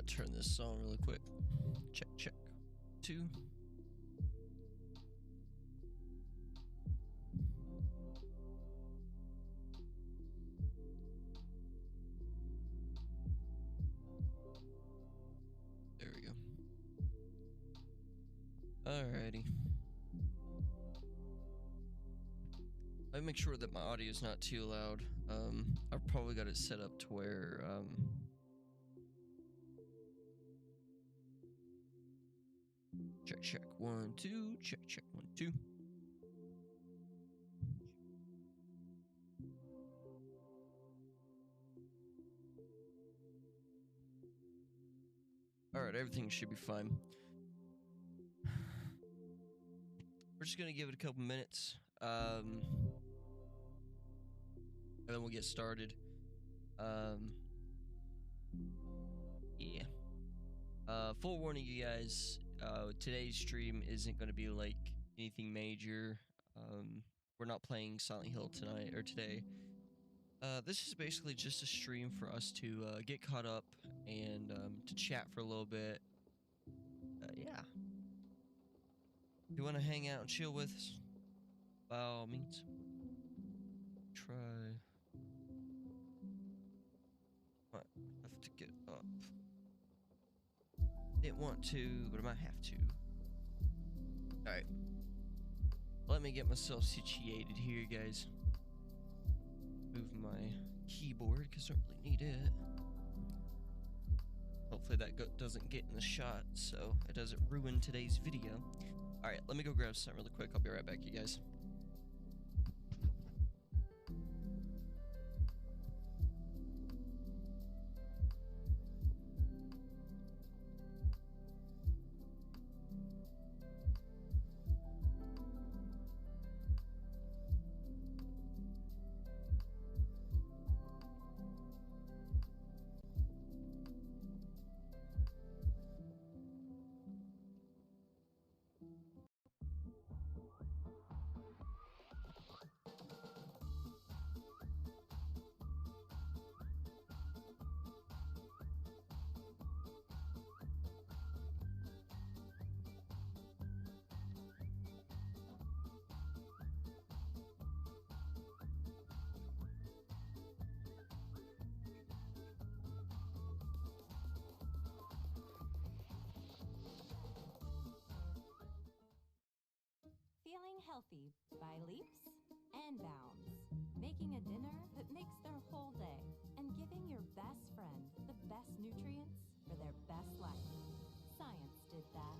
turn this on really quick. Check, check. 2. There we go. Alrighty. I make sure that my audio is not too loud. I've probably got it set up to where check, check, 1, 2, check, check, 1, 2. Alright, everything should be fine. We're just gonna give it a couple minutes, and then we'll get started. Yeah. Full warning, you guys. Today's stream isn't gonna be like anything major. We're not playing Silent Hill tonight or today. This is basically just a stream for us to get caught up and to chat for a little bit. Yeah. If you want to hang out and chill with us, by all means. Try. Might have to get up. Didn't want to, but I might have to. Alright. Let me get myself situated here, guys. Move my keyboard because I don't really need it. Hopefully that doesn't get in the shot, so it doesn't ruin today's video. Alright, let me go grab something really quick. I'll be right back, you guys. Feeling healthy by leaps and bounds. Making a dinner that makes their whole day and giving your best friend the best nutrients for their best life. Science did that.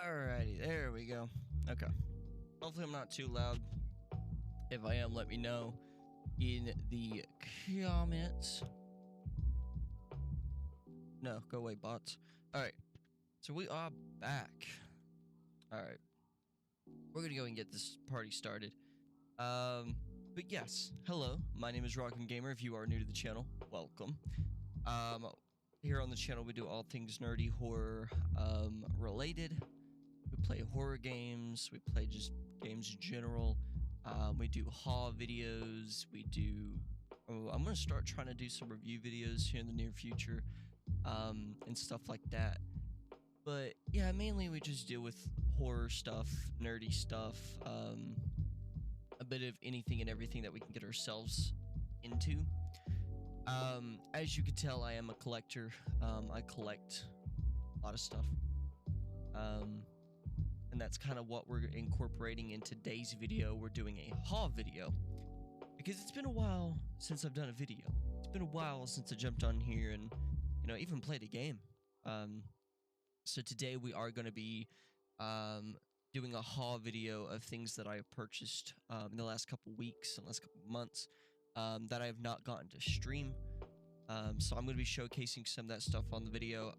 Alrighty, there we go. Okay. Hopefully I'm not too loud. If I am, let me know in the comments. No, go away, bots. Alright. So we are back. Alright. We're gonna go and get this party started. But yes, hello. My name is Rockin' Gamer. If you are new to the channel, welcome. Here on the channel we do all things nerdy horror related. We play horror games, we play just games in general. We do haul videos, I'm gonna start trying to do some review videos here in the near future, and stuff like that. But yeah, mainly we just deal with horror stuff, nerdy stuff, a bit of anything and everything that we can get ourselves into. As you can tell, I am a collector. I collect a lot of stuff. And that's kind of what we're incorporating in today's video. We're doing a haul video because it's been a while since I've done a video. It's been a while since I jumped on here and, you know, even played a game. So today we are going to be doing a haul video of things that I have purchased in the last couple weeks and last couple months that I have not gotten to stream. So I'm going to be showcasing some of that stuff on the video.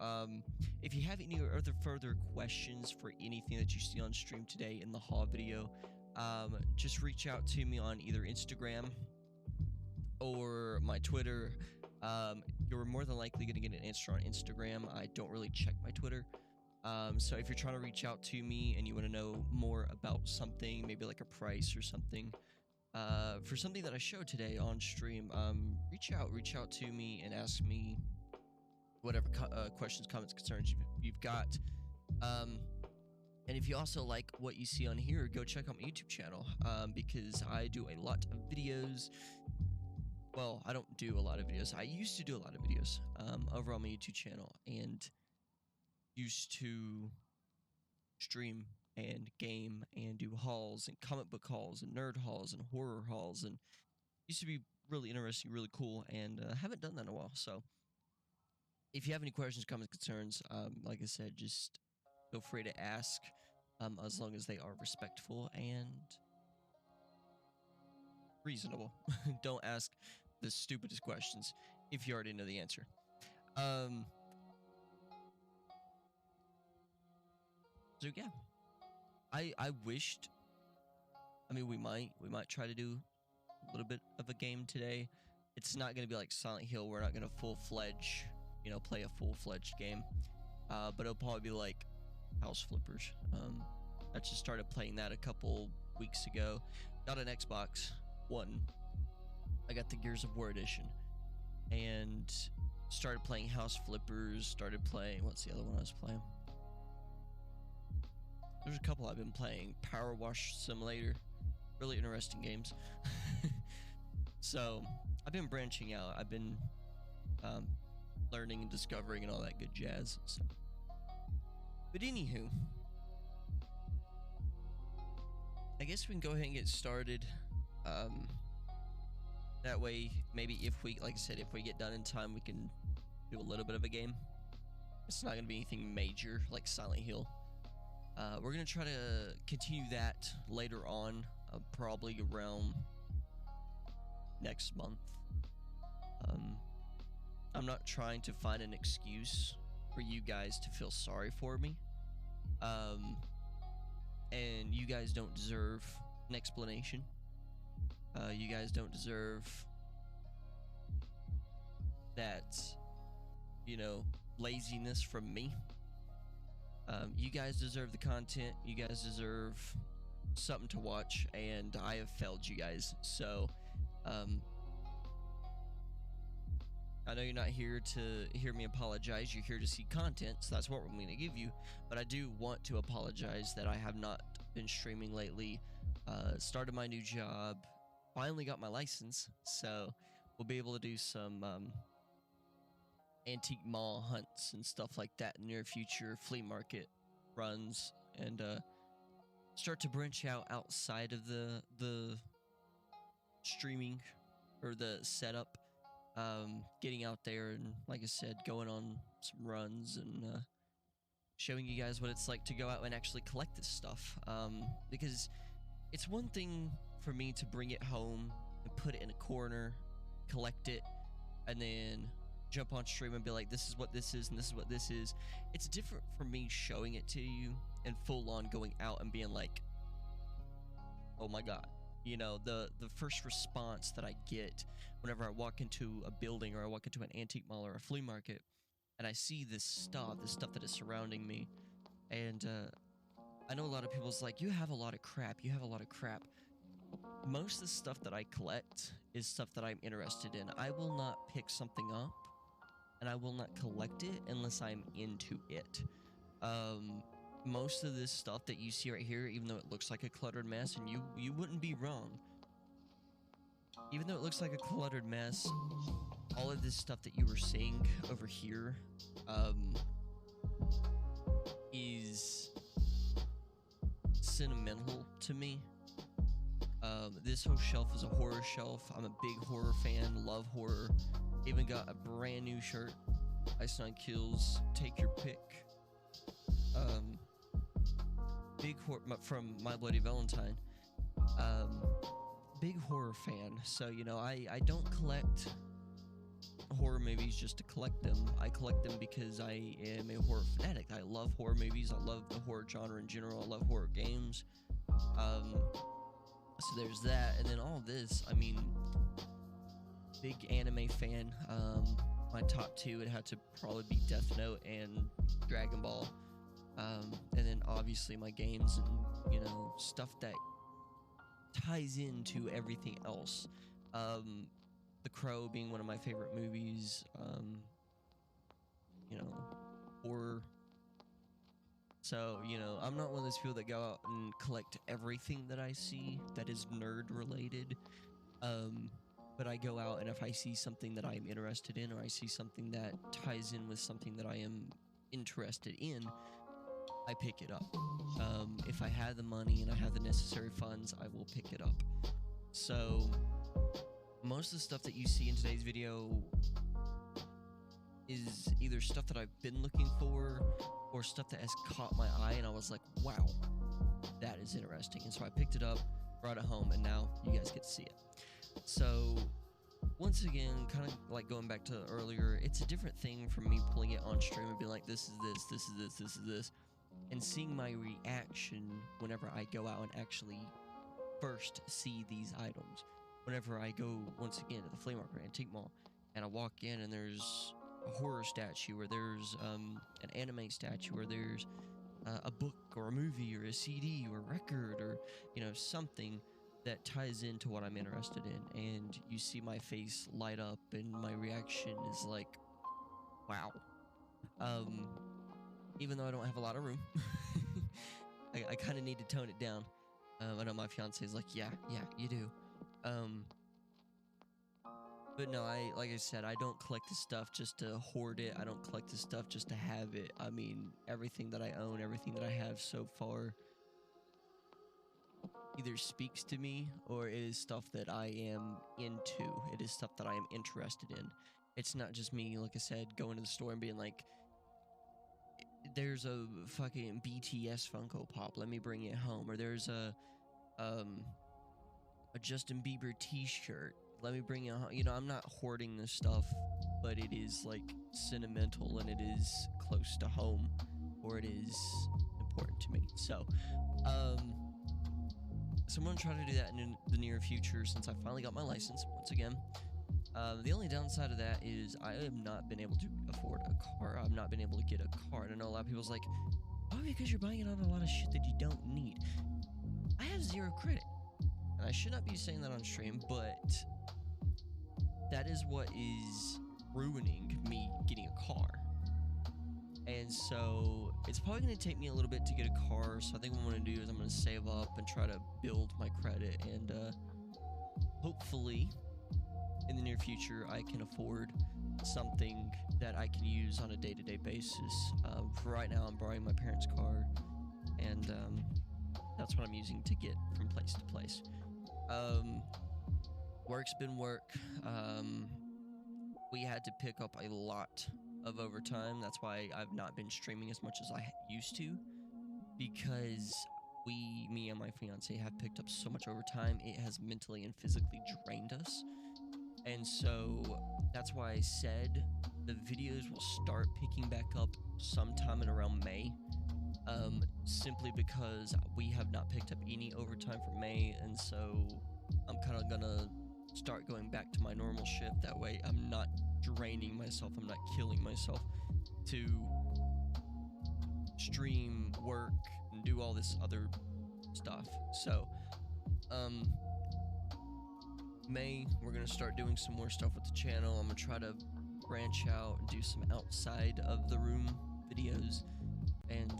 If you have any other further questions for anything that you see on stream today in the haul video, just reach out to me on either Instagram or my Twitter. You're more than likely going to get an answer on Instagram. I don't really check my Twitter. So if you're trying to reach out to me and you want to know more about something, maybe like a price or something, for something that I showed today on stream, reach out to me and ask me whatever questions, comments, concerns you've got. And if you also like what you see on here, go check out my YouTube channel, because I do a lot of videos. Well, I don't do a lot of videos. I used to do a lot of videos over on my YouTube channel, and used to stream and game and do hauls and comic book hauls and nerd hauls and horror hauls, and used to be really interesting, really cool, and haven't done that in a while. So if you have any questions, comments, concerns, like I said, just feel free to ask, as long as they are respectful and reasonable. Don't ask the stupidest questions if you already know the answer. So yeah, I wished. I mean, we might try to do a little bit of a game today. It's not going to be like Silent Hill. We're not going to full-fledged, you know, play a full-fledged game. But it'll probably be like House Flippers. I just started playing that a couple weeks ago. Got an Xbox One. I got the Gears of War edition, and started playing House Flippers. Started playing, what's the other one I was playing? There's a couple I've been playing. Power Wash Simulator. Really interesting games. So I've been branching out. I've been learning and discovering and all that good jazz. So. But anywho, I guess we can go ahead and get started. That way, maybe if we, like I said, if we get done in time, we can do a little bit of a game. It's not going to be anything major like Silent Hill. We're going to try to continue that later on, probably around next month. I'm not trying to find an excuse for you guys to feel sorry for me. And you guys don't deserve an explanation. You guys don't deserve that, you know, laziness from me. You guys deserve the content. You guys deserve something to watch, and I have failed you guys. So, I know you're not here to hear me apologize. You're here to see content, so that's what I'm going to give you. But I do want to apologize that I have not been streaming lately. Started my new job. Finally got my license, so we'll be able to do some antique mall hunts and stuff like that in the near future, flea market runs, and start to branch out outside of the streaming or the setup. Getting out there and, like I said, going on some runs and showing you guys what it's like to go out and actually collect this stuff. Because it's one thing for me to bring it home and put it in a corner, collect it, and then jump on stream and be like, this is what this is and this is what this is. It's different for me showing it to you and full on going out and being like, oh my god. You know, the first response that I get whenever I walk into a building or I walk into an antique mall or a flea market and I see this stuff that is surrounding me, and I know a lot of people's like, you have a lot of crap, you have a lot of crap. Most of the stuff that I collect is stuff that I'm interested in. I will not pick something up and I will not collect it unless I'm into it. Most of this stuff that you see right here, even though it looks like a cluttered mess, and you wouldn't be wrong, even though it looks like a cluttered mess, all of this stuff that you were seeing over here is sentimental to me. This whole shelf is a horror shelf. I'm a big horror fan, love horror. Even got a brand new shirt, Ice Nine Kills, take your pick. Big horror from My Bloody Valentine. Big horror fan. So, you know, I don't collect horror movies just to collect them. I collect them because I am a horror fanatic. I love horror movies. I love the horror genre in general. I love horror games. So there's that. And then all this, I mean, big anime fan. My top two would have to probably be Death Note and Dragon Ball. And then obviously my games and, you know, stuff that ties into everything else. The Crow being one of my favorite movies. You know, horror. So, you know, I'm not one of those people that go out and collect everything that I see that is nerd related. But I go out and if I see something that I'm interested in, or I see something that ties in with something that I am interested in, I pick it up. If I have the money and I have the necessary funds, I will pick it up. So most of the stuff that you see in today's video is either stuff that I've been looking for or stuff that has caught my eye and I was like, wow, that is interesting. And so I picked it up, brought it home, and now you guys get to see it. So once again, kind of like going back to earlier, it's a different thing from me pulling it on stream and being like, this is this, this is this, this is this, and seeing my reaction whenever I go out and actually first see these items. Whenever I go, once again, to the flea market or antique mall, and I walk in and there's a horror statue, or there's an anime statue, or there's a book or a movie or a CD or a record, or, you know, something that ties into what I'm interested in, and you see my face light up and my reaction is like, wow. Even though I don't have a lot of room, I kind of need to tone it down. I know my fiance is like, yeah, you do. But no, like I said, I don't collect this stuff just to hoard it. I don't collect this stuff just to have it. I mean, everything that I own, everything that I have so far either speaks to me or it is stuff that I am into. It is stuff that I am interested in. It's not just me, like I said, going to the store and being like, there's a fucking BTS Funko Pop, let me bring it home. Or there's a Justin Bieber t-shirt, let me bring it home. You know, I'm not hoarding this stuff, but it is like sentimental and it is close to home, or it is important to me. So I'm gonna try to do that in the near future since I finally got my license once again. The only downside of that is I have not been able to afford a car. I've not been able to get a car. And I know a lot of people's like, oh, because you're buying it on a lot of shit that you don't need. I have 0 credit. And I should not be saying that on stream, but that is what is ruining me getting a car. And so it's probably going to take me a little bit to get a car. So I think what I'm going to do is I'm going to save up and try to build my credit. And hopefully in the near future, I can afford something that I can use on a day-to-day basis. For right now, I'm borrowing my parents' car, and that's what I'm using to get from place to place. Work's been work. We had to pick up a lot of overtime. That's why I've not been streaming as much as I used to, because me and my fiance have picked up so much overtime. It has mentally and physically drained us. And so that's why I said the videos will start picking back up sometime in around May. Simply because we have not picked up any overtime for May, and so I'm kind of gonna start going back to my normal shift. That way I'm not draining myself, I'm not killing myself to stream, work, and do all this other stuff. So May, we're gonna start doing some more stuff with the channel. I'm gonna try to branch out and do some outside of the room videos, and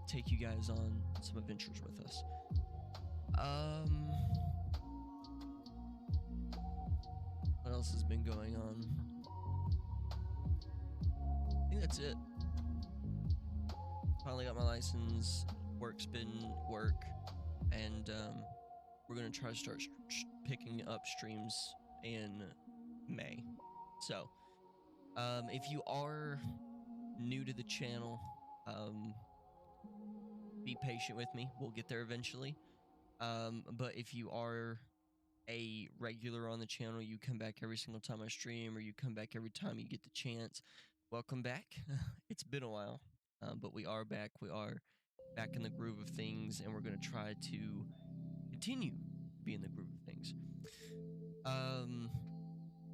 take you guys on some adventures with us. What else has been going on? I think that's it. Finally got my license. Work's been work, and we're gonna try to start picking up streams in May. So, if you are new to the channel, be patient with me. We'll get there eventually. But if you are a regular on the channel, you come back every single time I stream, or you come back every time you get the chance, welcome back. It's been a while, but we are back. We are back in the groove of things, and we're going to try to continue to be in the groove of things.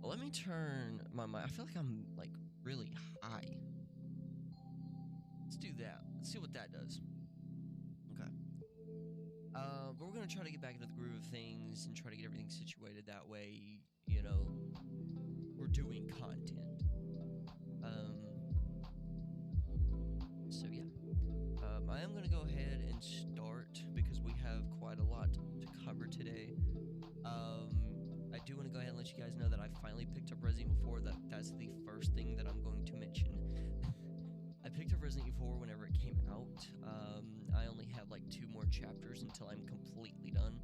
Let me turn my mic. I feel like I'm like really high. Let's do that. Let's see what that does. Okay. But we're gonna try to get back into the groove of things and try to get everything situated. That way, you know, we're doing content. So yeah. I am gonna go ahead and start because we have quite a lot to cover today. I do want to go ahead and let you guys know that I finally picked up Resident Evil 4. That's the first thing that I'm going to mention. I picked up Resident Evil 4 whenever it came out. I only have like 2 more chapters until I'm completely done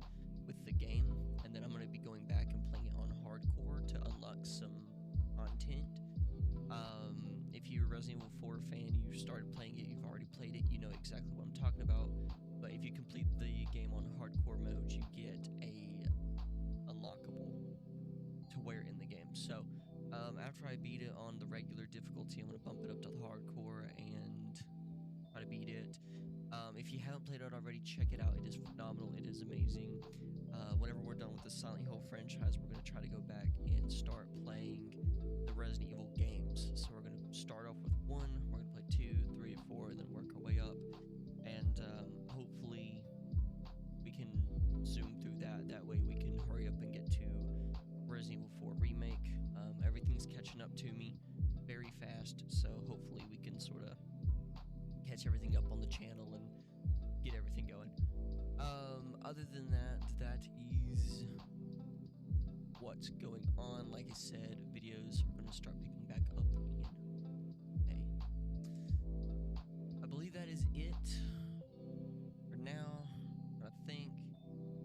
with the game, and then I'm going to be going back and playing it on hardcore to unlock some content. If you're a Resident Evil 4 fan, you started playing it, you've already played it, you know exactly what I'm talking about. But if you complete the game on hardcore mode, you get a unlockable to wear in the game. So after I beat it on the regular difficulty, I'm going to bump it up to the hardcore and try to beat it. If you haven't played it already, check it out. It is phenomenal. It is amazing. Whenever we're done with the Silent Hill franchise, we're going to try to go back and start playing the Resident Evil games. So we're going to start off with 1, we're going to play 2, 3, 4, and then work our way up. And hopefully we can zoom through that. That way we can hurry up and get to Resident Evil 4 Remake. Everything's catching up to me very fast, so hopefully we can sort of catch everything up on the channel and get everything going. Other than that, that is what's going on. Like I said, videos are going to start picking back up in May. I believe that is it for now. I think,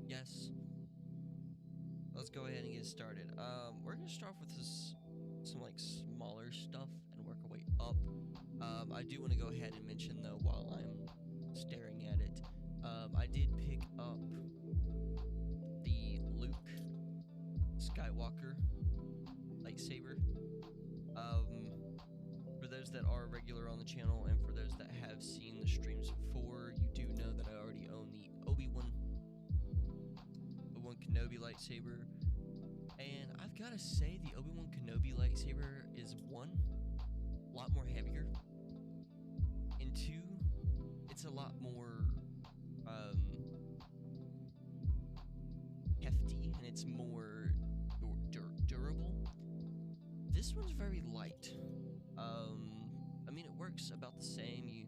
yes. Let's go ahead and get started. We're gonna start off with some like smaller stuff and work our way up. I do want to go ahead and mention though, while I'm staring at it, I did pick up the Luke Skywalker lightsaber. For those that are regular on the channel and for those that have seen the streams before, you do know that I already own the Obi-Wan Kenobi lightsaber, and I've got to say the Obi-Wan Kenobi lightsaber is 1, a lot more heavier, and 2, it's a lot more hefty, and it's more durable. This one's very light. I mean, it works about the same. You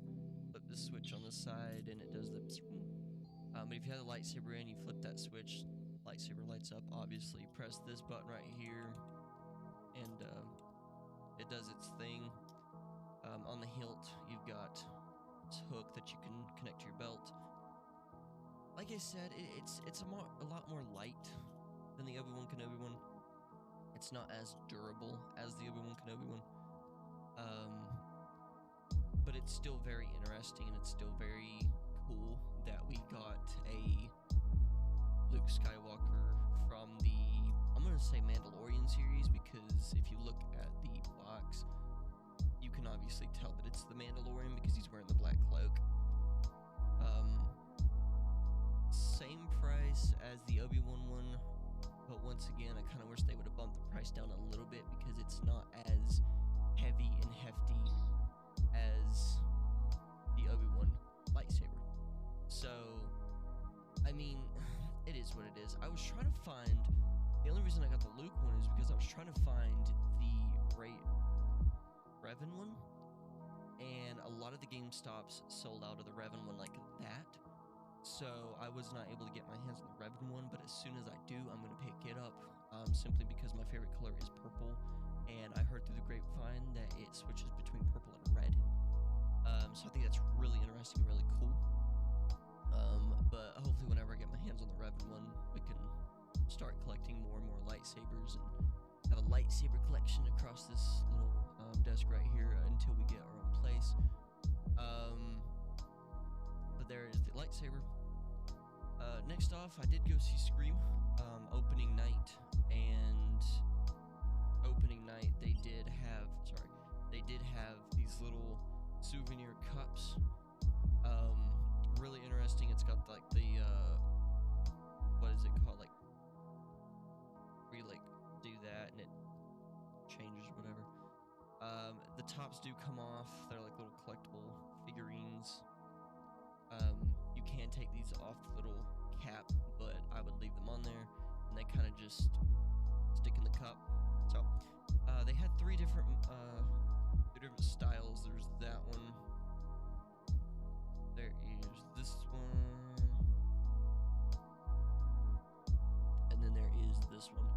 flip the switch on the side and it does the but if you have the lightsaber in, you flip that switch, lightsaber lights up. Obviously, you press this button right here and it does its thing. On the hilt, you've got this hook that you can connect to your belt. Like I said, it's a lot more light than the Obi-Wan Kenobi one. It's not as durable as the Obi-Wan Kenobi one. Um, but it's still very interesting, and it's still very cool that we got a Luke Skywalker from the, I'm gonna say, Mandalorian series, because if you look at the box, you can obviously tell that it's the Mandalorian because he's wearing the black cloak. Same price as the Obi-Wan one, but once again, I kind of wish they would have bumped the price down a little bit because it's not as heavy and hefty as the Obi-Wan lightsaber. So, I mean, it is what it is. I was trying to find, the only reason I got the Luke one is because I was trying to find the Revan one, and a lot of the GameStops sold out of the Revan one like that. So I was not able to get my hands on the Revan one, but as soon as I do, I'm going to pick it up, simply because my favorite color is purple, and I heard through the grapevine that it switches between purple and red. So I think that's really interesting, really cool. But hopefully whenever I get my hands on the Revan one, we can start collecting more and more lightsabers and have a lightsaber collection across this little desk right here until we get our own place. But there is the lightsaber. Next off, I did go see Scream opening night, and opening night they did have these little souvenir cups. Really interesting. It's got like the what is it called, like where you like do that and it changes whatever. The tops do come off. They're like little collectible figurines. You can take these off the little cap, but I would leave them on there, and they kind of just stick in the cup. So they had three different styles. There's that one. There is this one, and then there is this one.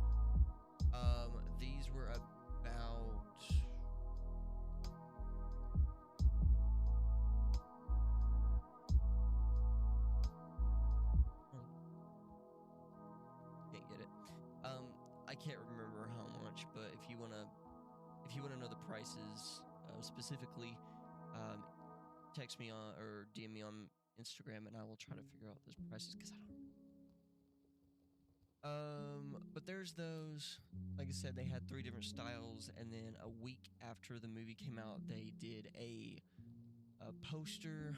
These were about can't get it. I can't remember how much, but if you wanna know the prices specifically, text me on or DM me on Instagram, and I will try to figure out those prices because I don't know. But there's those. Like I said, they had three different styles, and then a week after the movie came out, they did a poster.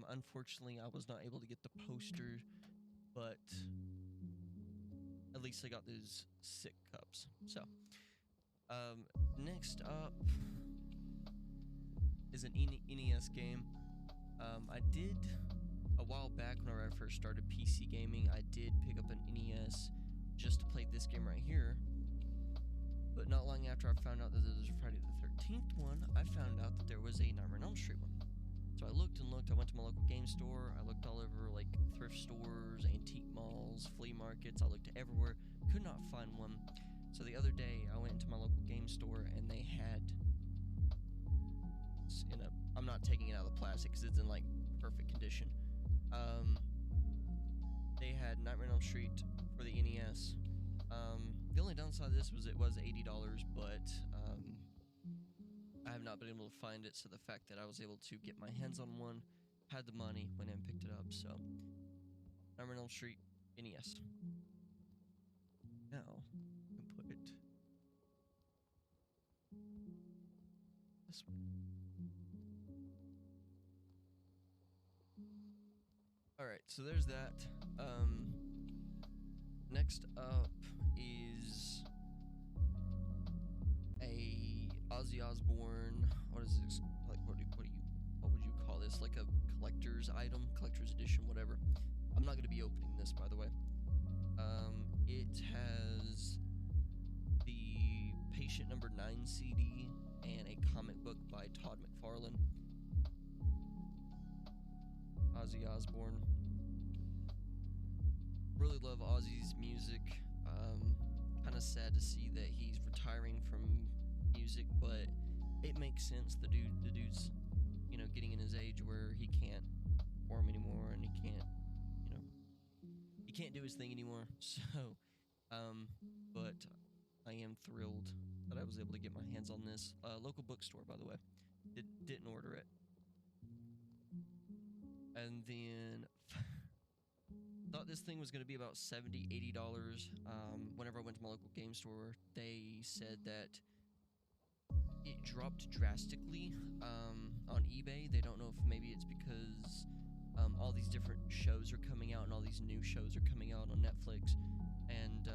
Unfortunately, I was not able to get the poster, but at least I got those sick cups. So, next up is an NES game. I did, a while back whenever I first started PC gaming, I did pick up an NES just to play this game right here. But not long after I found out that there was a Friday the 13th one, I found out that there was a Nightmare on Elm Street one. So I looked and looked. I went to my local game store. I looked all over like thrift stores, antique malls, flea markets. I looked everywhere. Could not find one. So the other day I went into my local game store and they had, I'm not taking it out of the plastic because it's in like perfect condition. They had Nightmare on Elm Street for the NES. The only downside of this was it was $80, but I have not been able to find it. So the fact that I was able to get my hands on one, had the money, went in and picked it up. So Nightmare on Elm Street NES. Now I can put this one. Alright, so there's that. Next up is a Ozzy Osbourne. What is this? Like, what would you call this? Like a collector's item, collector's edition, whatever. I'm not going to be opening this, by the way. It has the Patient Number 9 CD and a comic book by Todd McFarlane. Ozzy Osbourne. Really love Ozzy's music. Kind of sad to see that he's retiring from music, but it makes sense. The dude's, getting in his age where he can't perform anymore, and he can't do his thing anymore. So, but I am thrilled that I was able to get my hands on this. Local bookstore, by the way. Didn't order it. And then thought this thing was going to be about $70, $80. Whenever I went to my local game store, they said that it dropped drastically on eBay. They don't know if maybe it's because all these different shows are coming out and all these new shows are coming out on Netflix, and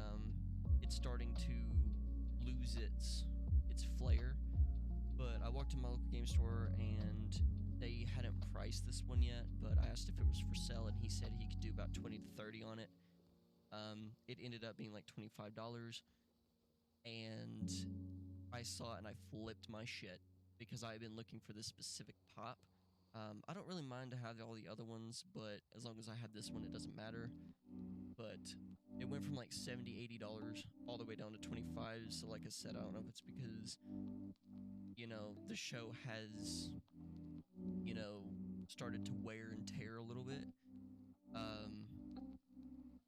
it's starting to lose its flair. But I walked to my local game store and they hadn't priced this one yet, but I asked if it was for sale and he said he could do about 20 to 30 on it. It ended up being like $25, and I saw it and I flipped my shit because I had been looking for this specific pop. I don't really mind to have all the other ones, but as long as I had this one, it doesn't matter. But it went from like $70, $80 all the way down to 25. So like I said, I don't know if it's because, you know, the show has, you know, started to wear and tear a little bit.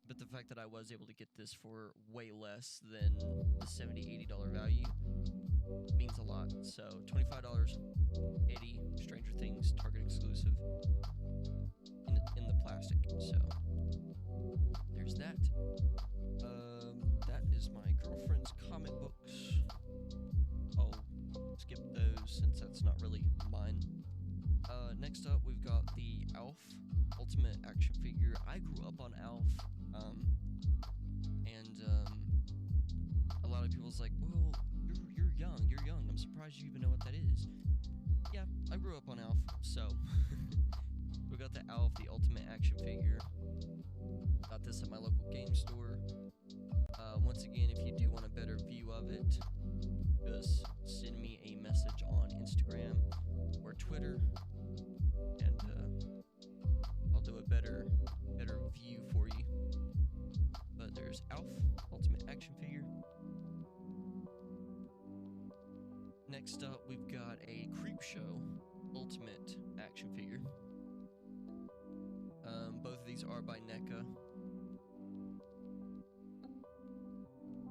But the fact that I was able to get this for way less than the $70, $80 value means a lot. So $25, 80 Stranger Things Target exclusive in the plastic. So there's that. That is my girlfriend's comic books. I'll skip those since that's not really mine. Next up, we've got the Alf Ultimate Action Figure. I grew up on Alf, and a lot of people's like, well, you're young. I'm surprised you even know what that is. Yeah, I grew up on Alf, so we got the Alf, the Ultimate Action Figure. Got this at my local game store. Once again, if you do want a better view of it, just send me a message on Instagram or Twitter, and I'll do a better view for you. But there's Alf, Ultimate Action Figure. Next up, we've got a Creepshow Ultimate Action Figure. Both of these are by NECA.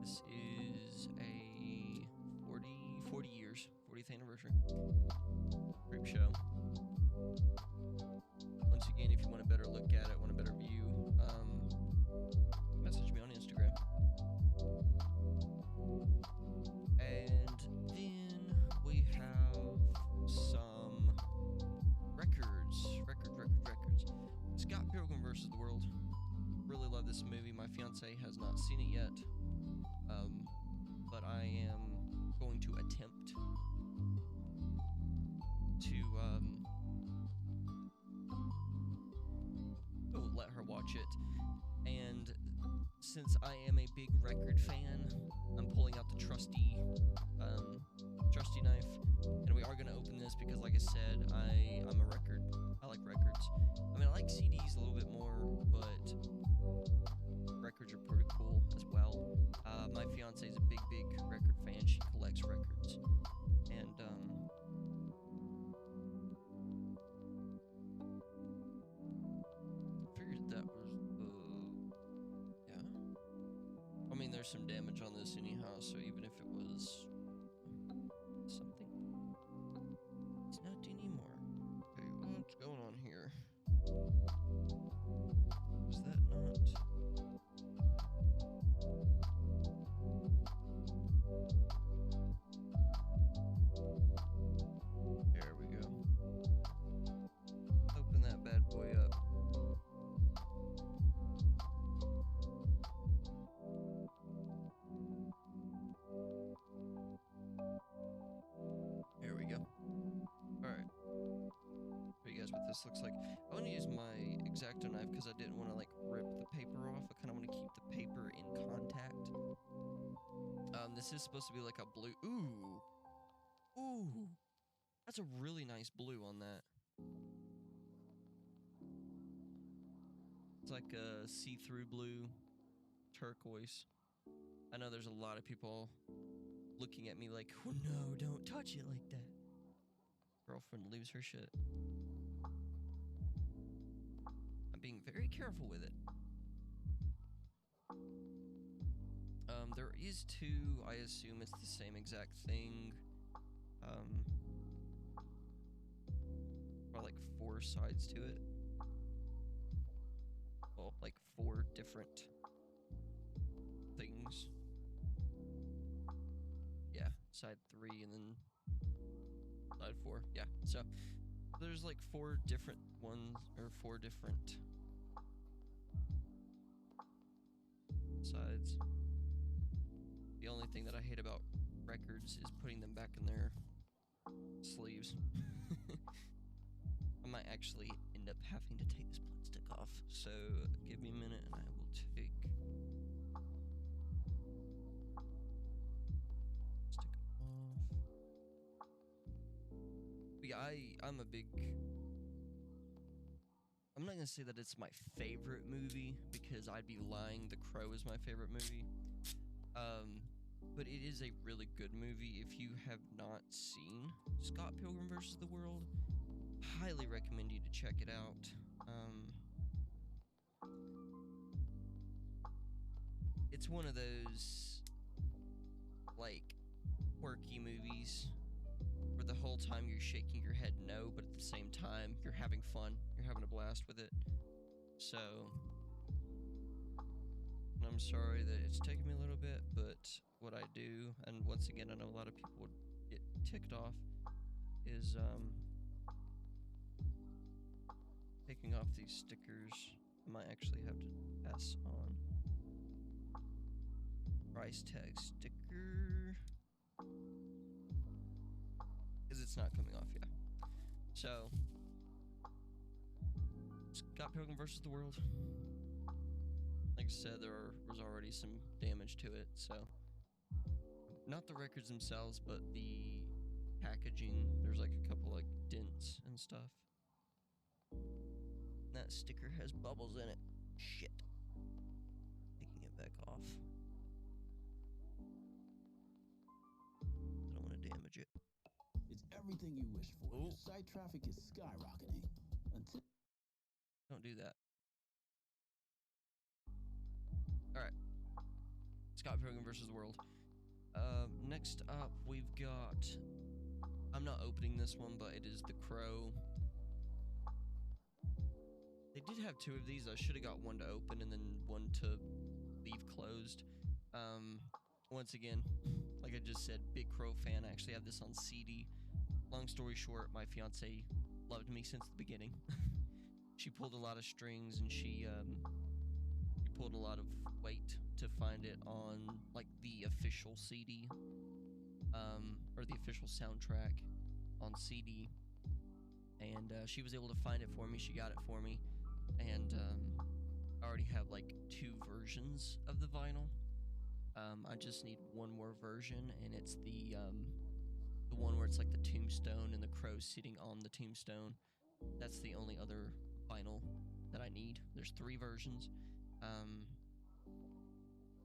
This is a 40 years, 40th anniversary Creepshow. Once again, if you want a better look at it, want a better view, message me on Instagram. And then we have some records. Scott Pilgrim vs. the World. Really love this movie. My fiance has not seen it yet, but I am going to attempt to let her watch it. And since I am a big record fan, I'm pulling out the trusty knife, and we are going to open this because, like I said, I'm a record. I like records. I mean, I like CDs a little bit more, but records are pretty cool as well. My fiance is a big record fan. She collects records, and figured that was yeah. I mean, there's some damage on this anyhow, so even if it was something, it's not anymore. Okay, what's going on here? Is that not? There we go. Open that bad boy up. There we go. Alright. Show you guys what this looks like. I want to use my X-Acto knife because I didn't want to like rip the paper off. I kind of want to keep the paper in contact. This is supposed to be like a blue. Ooh. That's a really nice blue on that. It's like a see-through blue, turquoise. I know there's a lot of people looking at me like, oh no, don't touch it like that. Girlfriend leaves her shit. I'm being very careful with it. There is two. I assume it's the same exact thing. Or like 4 sides to it. Well, like 4 different things. Yeah, side 3 and then side 4. Yeah, so there's like 4 different ones, or 4 different sides. The only thing that I hate about records is putting them back in their sleeves. I might actually end up having to take this blunt stick off, so give me a minute and I will take stick off. But yeah, I'm a big... I'm not gonna say that it's my favorite movie, because I'd be lying. The Crow is my favorite movie. But it is a really good movie. If you have not seen Scott Pilgrim vs. the World, highly recommend you to check it out. It's one of those, like, quirky movies where the whole time you're shaking your head no, but at the same time you're having fun. You're having a blast with it. So, I'm sorry that it's taken me a little bit, but what I do, and once again, I know a lot of people would get ticked off, is taking off these stickers. I might actually have to pass on. Price tag sticker, because it's not coming off yet. So, Scott Pilgrim vs. the World. Like I said, there was already some damage to it, so not the records themselves, but the packaging. There's like a couple like dents and stuff. That sticker has bubbles in it. Shit. Taking it back off. I don't want to damage it. It's everything you wish for. Ooh. Site traffic is skyrocketing. Until Don't do that. Alright. Scott Pilgrim vs. the World. Next up, we've got... I'm not opening this one, but it is The Crow. They did have 2 of these. I should have got one to open and then one to leave closed. Once again, like I just said, big Crow fan. I actually have this on CD. Long story short, my fiance loved me since the beginning. She pulled a lot of strings, and she pulled a lot of weight to find it on like the official CD, or the official soundtrack on CD, and she was able to find it for me. She got it for me, and I already have like 2 versions of the vinyl. I just need one more version, and it's the one where it's like the tombstone and the crow sitting on the tombstone. That's the only other vinyl that I need. There's 3 versions.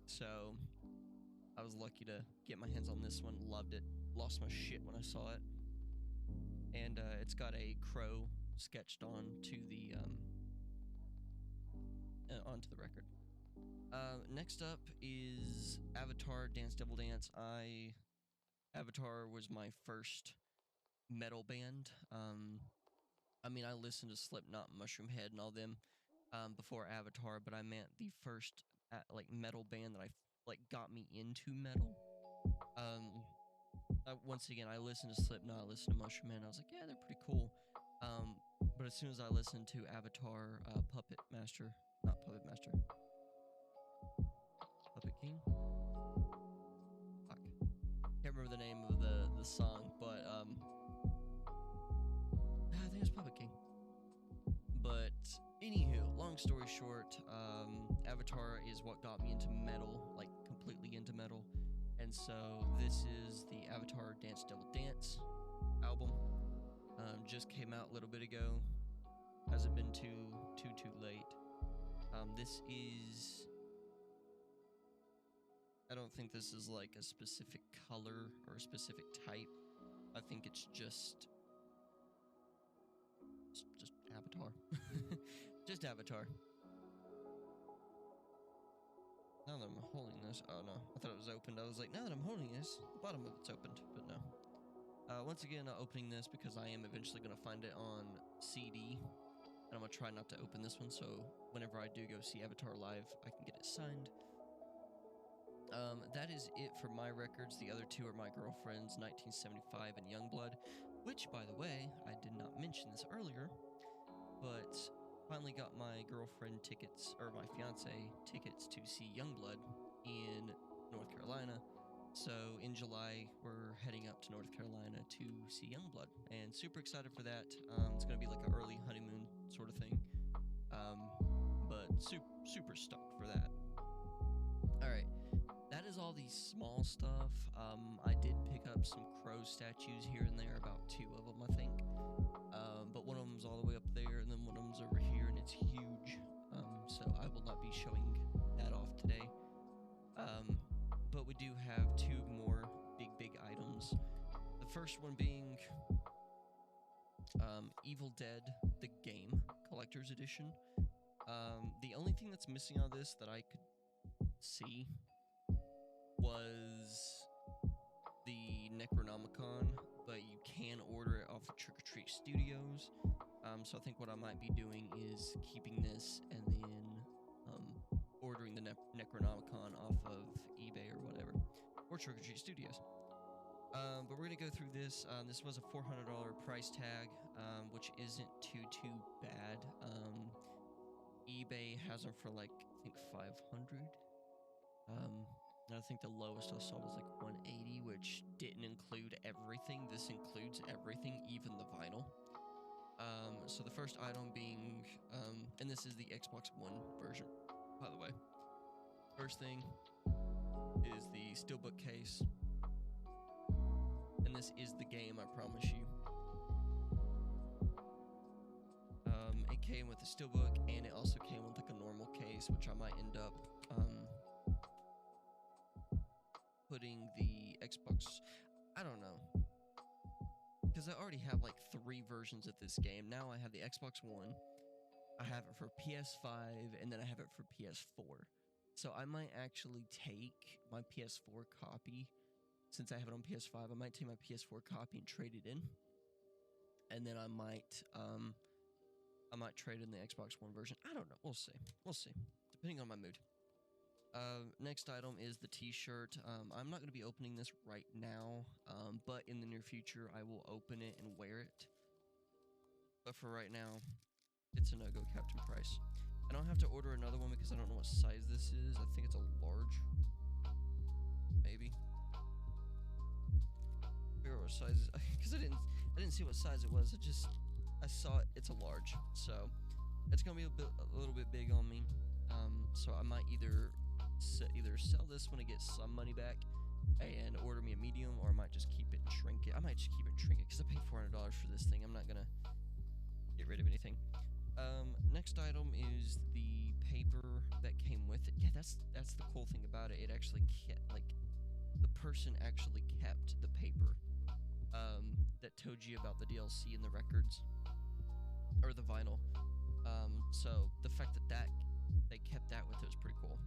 So I was lucky to get my hands on this one. Loved it. Lost my shit when I saw it. And it's got a crow sketched onto the record. Next up is Avatar Dance Devil Dance. Avatar was my first metal band. I mean, I listened to Slipknot, Mushroom Head, and all them before Avatar, but I meant the first like metal band that got me into metal. Once again, I listened to Slipknot, I listened to Mushroom Head, and I was like, yeah, they're pretty cool. But as soon as I listened to Avatar, Puppet King. Fuck, can't remember the name of the song, but I think it's Puppet King. But anywho, long story short, Avatar is what got me into metal, like completely into metal. And so this is the Avatar Dance Devil Dance album. Just came out a little bit ago. Hasn't been too late. This is... I don't think this is like a specific color or a specific type. I think it's just Avatar. Just Avatar. Now that I'm holding this, oh no, I thought it was opened. I was like, now that I'm holding this, the bottom of it's opened, but no. Once again, opening this because I am eventually going to find it on CD, and I'm going to try not to open this one, so whenever I do go see Avatar live, I can get it signed. That is it for my records. The other two are my girlfriend's 1975 and Youngblood, which, by the way, I did not mention this earlier, but finally got my girlfriend tickets, or my fiance tickets to see Youngblood in North Carolina. So in July, we're heading up to North Carolina to see Youngblood, and super excited for that. It's going to be like an early honeymoon sort of thing, but super stoked for that. All right, that is all the small stuff. I did pick up some crow statues here and there, about 2 of them, I think. But one of them's all the way up there, and then one of them's over here, and it's huge. So I will not be showing that off today. But we do have 2 more big items. The first one being Evil Dead, the game, Collector's Edition. The only thing that's missing on this that I could see was the Necronomicon, but you can order it off of Trick or Treat Studios. So I think what I might be doing is keeping this and then ordering the Necronomicon off of eBay or whatever, or Trick or Treat Studios. But we're gonna go through this. This was a $400 price tag, which isn't too bad. eBay has them for like I think 500. And I think the lowest I saw was like 180, which didn't include everything. This includes everything, even the vinyl. So the first item being, and this is the Xbox One version, by the way. First thing is the Steelbook case. And this is the game, I promise you. It came with the Steelbook, and it also came with like a normal case, which I might end up putting the Xbox, I don't know, because I already have like 3 versions of this game. Now I have the Xbox One, I have it for PS5, and then I have it for PS4. So I might actually take my PS4 copy, since I have it on PS5, I might take my PS4 copy and trade it in, and then I might trade in the Xbox One version. I don't know. We'll see, depending on my mood. Next item is the t-shirt. I'm not going to be opening this right now, but in the near future, I will open it and wear it. But for right now, it's a no-go Captain Price. I don't have to order another one because I don't know what size this is. I think it's a large. Maybe. I forget what size it is, because I didn't see what size it was. I saw it. It's a large, so it's gonna be a little bit big on me. So I might either sell this when I get some money back and order me a medium, or I might just keep it and shrink it. I might just keep it and shrink it because I paid $400 for this thing. I'm not gonna get rid of anything. Next item is the paper that came with it. Yeah, that's the cool thing about it. It actually kept, like, the person actually kept the paper that told you about the DLC and the records, or the vinyl. So the fact that they kept that with it was pretty cool.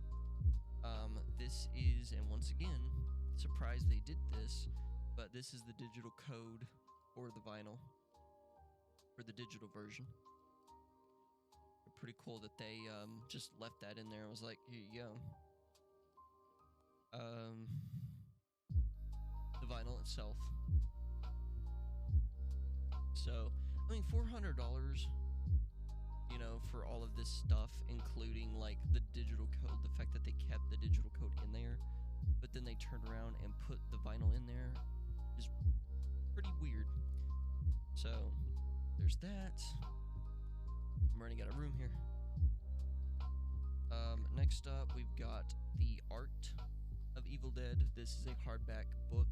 This is, and once again, surprised they did this, but this is the digital code for the vinyl, for the digital version. Pretty cool that they just left that in there. I was like, here you go. The vinyl itself. So, I mean, $400, you know, for all of this stuff, including like the digital code, the fact that they kept the digital code in there, but then they turned around and put the vinyl in there is pretty weird. So, there's that. I'm running out of room here. Next up, we've got the art of Evil Dead. This is a hardback book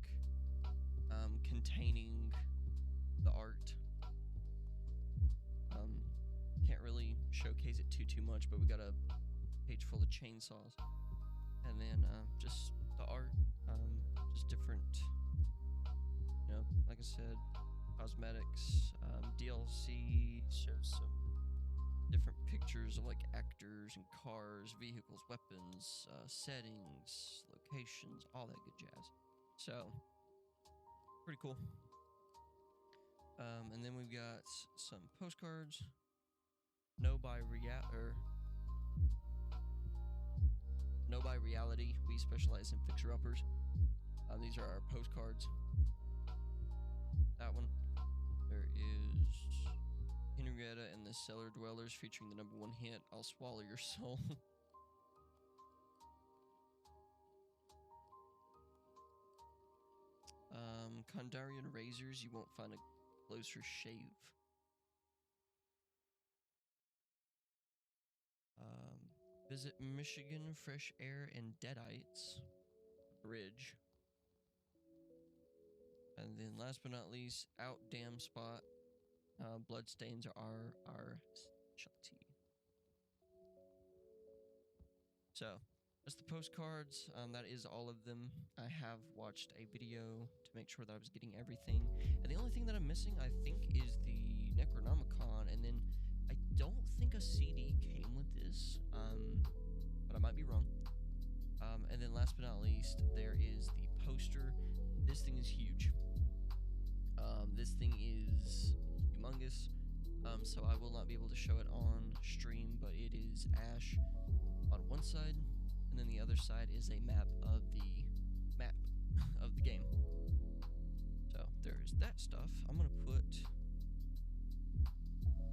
containing the art. Can't really showcase it too much, but we got a page full of chainsaws, and then just the art, just different, you know, like I said, cosmetics, DLC, shows some different pictures pictures of like actors and cars, vehicles, weapons, settings, locations, all that good jazz. So pretty cool. And then we've got some postcards. No by reality. We specialize in fixer-uppers. These are our postcards. That one. There is Henrietta and the Cellar Dwellers featuring the #1 hit, I'll Swallow Your Soul. Kondarian Razors, you won't find a closer shave. Visit Michigan, Fresh Air, and Deadites Bridge. And then last but not least, Out Damn Spot. Bloodstains are our specialty. So that's the postcards. That is all of them. I have watched a video to make sure that I was getting everything. And the only thing that I'm missing, I think, is the Necronomicon. And then I don't think a CD came with this, but I might be wrong. And then last but not least, there is the poster. This thing is huge. This thing is humongous. So I will not be able to show it on stream, but it is Ash on one side, and then the other side is a map of the game. So there is that stuff. I'm gonna put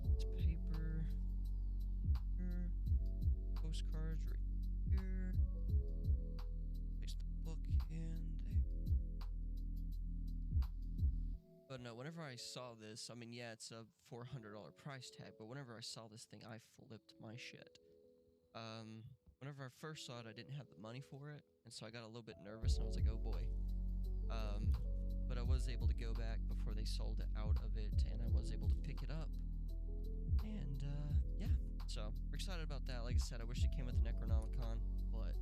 this paper here, postcards right here, place the book in there. But no, whenever I saw this, I mean, yeah, it's a $400 price tag, but whenever I saw this thing, I flipped my shit. Whenever I first saw it, I didn't have the money for it, and so I got a little bit nervous, and I was like, oh boy. But I was able to go back before they sold it out of it, and I was able to pick it up. And, yeah, so we're excited about that. Like I said, I wish it came with the Necronomicon, but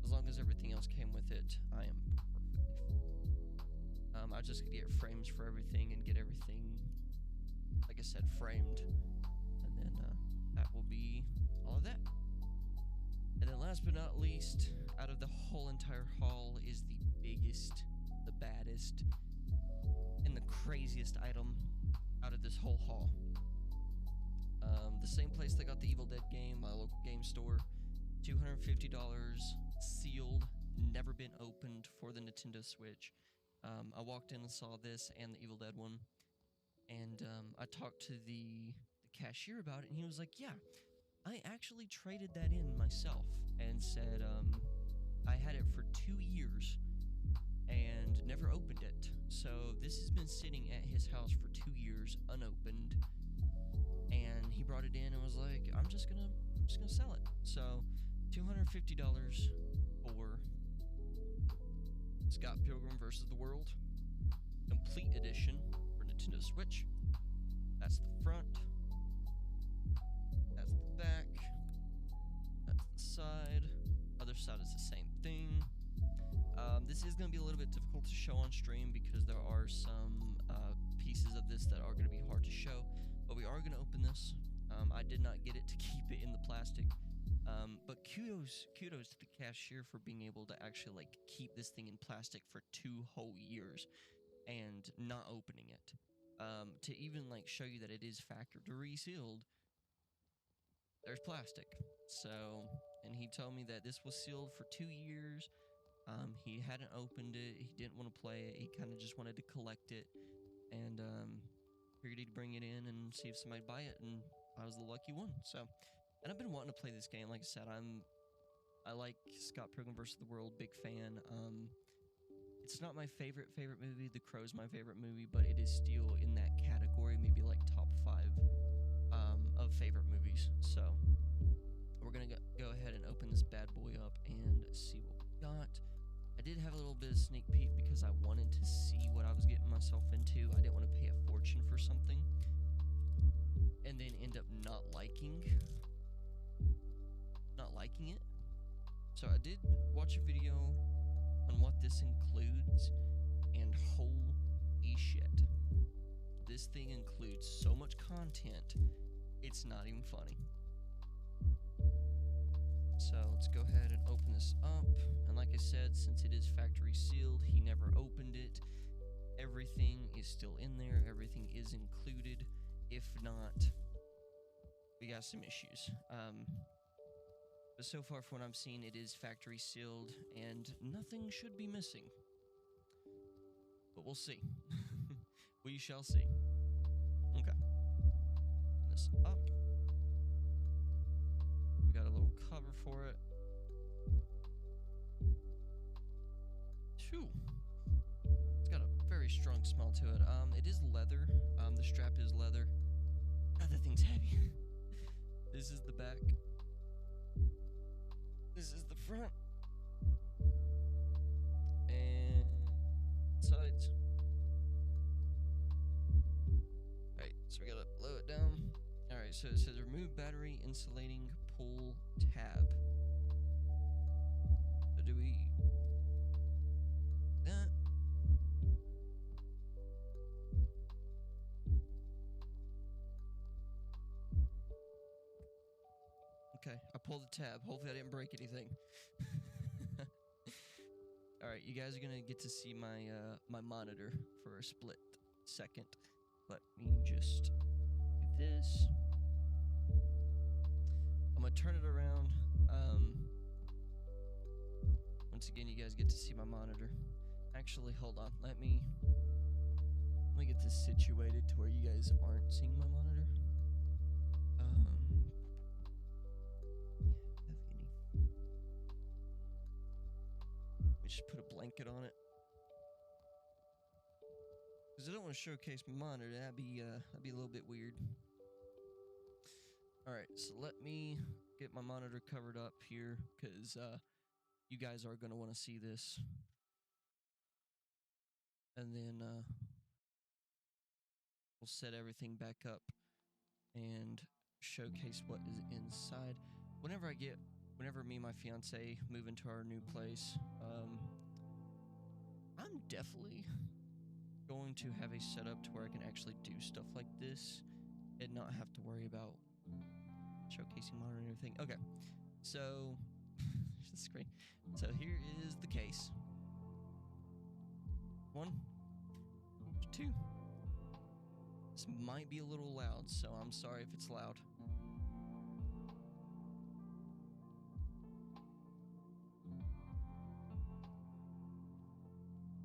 as long as everything else came with it, I am perfectly fine. I just could get frames for everything and get everything, like I said, framed, and then, that will be all of that. And then last but not least, out of the whole entire haul is the biggest, the baddest, and the craziest item out of this whole haul. The same place that got the Evil Dead game, my local game store, $250, sealed, never been opened for the Nintendo Switch. I walked in and saw this and the Evil Dead one, and I talked to the cashier about it, and he was like, yeah, I actually traded that in myself, and said I had it for 2 years and never opened it. So this has been sitting at his house for 2 years unopened, and he brought it in and was like, I'm just gonna sell it. So $250 for Scott Pilgrim vs. the World Complete Edition for Nintendo Switch. That's the front. That's the back. That's the side. Other side is the same thing. This is going to be a little bit difficult to show on stream because there are some pieces of this that are going to be hard to show, but we are going to open this. I did not get it to keep it in the plastic, but kudos to the cashier for being able to actually like keep this thing in plastic for 2 whole years and not opening it. To even like show you that it is factory sealed, there's plastic. So, and he told me that this was sealed for 2 years. He hadn't opened it. He didn't want to play it. He kind of just wanted to collect it, and figured he'd bring it in and see if somebody'd buy it, and I was the lucky one. So, and I've been wanting to play this game. Like I said, I like Scott Pilgrim vs. the World, big fan. It's not my favorite movie. The Crow's my favorite movie, but it is still in that category, maybe like top 5 of favorite movies. So we're gonna go ahead and open this bad boy up and see what we got. I did have a little bit of sneak peek because I wanted to see what I was getting myself into. I didn't want to pay a fortune for something and then end up not liking it. So I did watch a video on what this includes, and holy shit, this thing includes so much content, it's not even funny. So let's go ahead and open this up. And like I said, since it is factory sealed, he never opened it. Everything is still in there. Everything is included. If not, we got some issues. But so far, from what I'm seeing, it is factory sealed and nothing should be missing. But we'll see. We shall see. Okay. This up. We got a little cover for it. Phew. It's got a very strong smell to it. It is leather. The strap is leather. God, that thing's heavy. This is the back. This is the front. And sides. Alright, so we gotta blow it down. Alright, so it says remove battery insulating pull tab. So do we that? Okay, I pulled the tab. Hopefully I didn't break anything. Alright, you guys are gonna get to see my my monitor for a split second. Let me just do this. I'm gonna turn it around. Once again, you guys get to see my monitor. Actually, hold on. Let me get this situated to where you guys aren't seeing my monitor. Just put a blanket on it. Because I don't want to showcase my monitor. That'd be a little bit weird. Alright, so let me get my monitor covered up here, because you guys are going to want to see this. And then we'll set everything back up and showcase what is inside. Whenever me and my fiance move into our new place, I'm definitely going to have a setup to where I can actually do stuff like this and not have to worry about showcasing monitor and everything. Okay, so there's the screen. So here is the case. 1, 2. This might be a little loud, so I'm sorry if it's loud.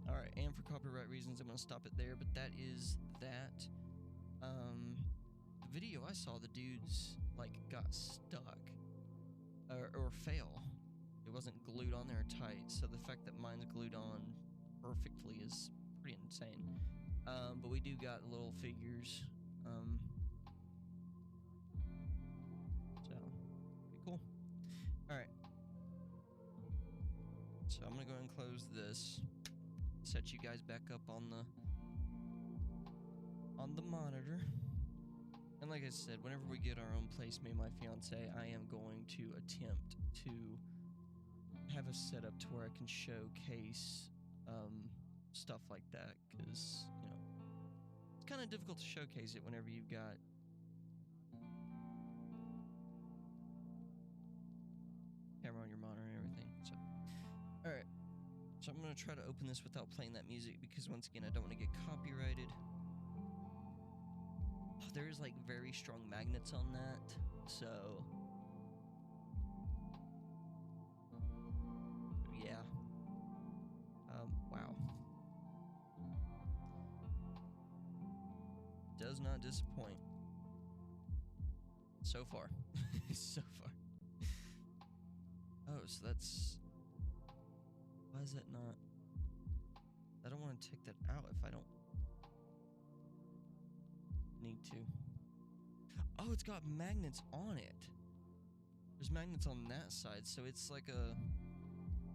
Alright, and for copyright reasons, I'm going to stop it there, but that is that. The video I saw, the dudes, like, got stuck, or fail. It wasn't glued on there tight, so the fact that mine's glued on perfectly is pretty insane. But we do got little figures, so, pretty cool. Alright. So I'm going to go ahead and close this. Set you guys back up on the monitor. And like I said, whenever we get our own place, me and my fiance, I am going to attempt to have a setup to where I can showcase stuff like that, because you know it's kind of difficult to showcase it whenever you've got camera on your monitor and everything. So all right. So I'm going to try to open this without playing that music, because once again, I don't want to get copyrighted. Oh, there's like very strong magnets on that, so yeah. Wow. Does not disappoint. So far. So far. Oh, so that's... Why is that not... I don't want to take that out if I don't need to. Oh, it's got magnets on it. There's magnets on that side, so it's like a...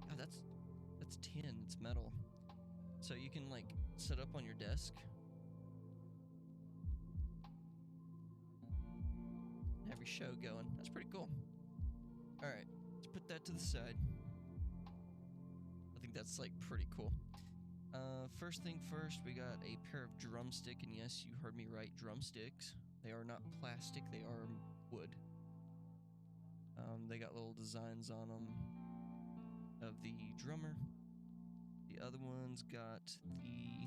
God, that's tin. It's metal. So you can, like, set up on your desk. Have your show going. That's pretty cool. Alright, let's put that to the side. I think that's like pretty cool. First thing first, we got a pair of drumstick, and yes, you heard me right, drumsticks. They are not plastic, they are wood. They got little designs on them of the drummer. The other one's got the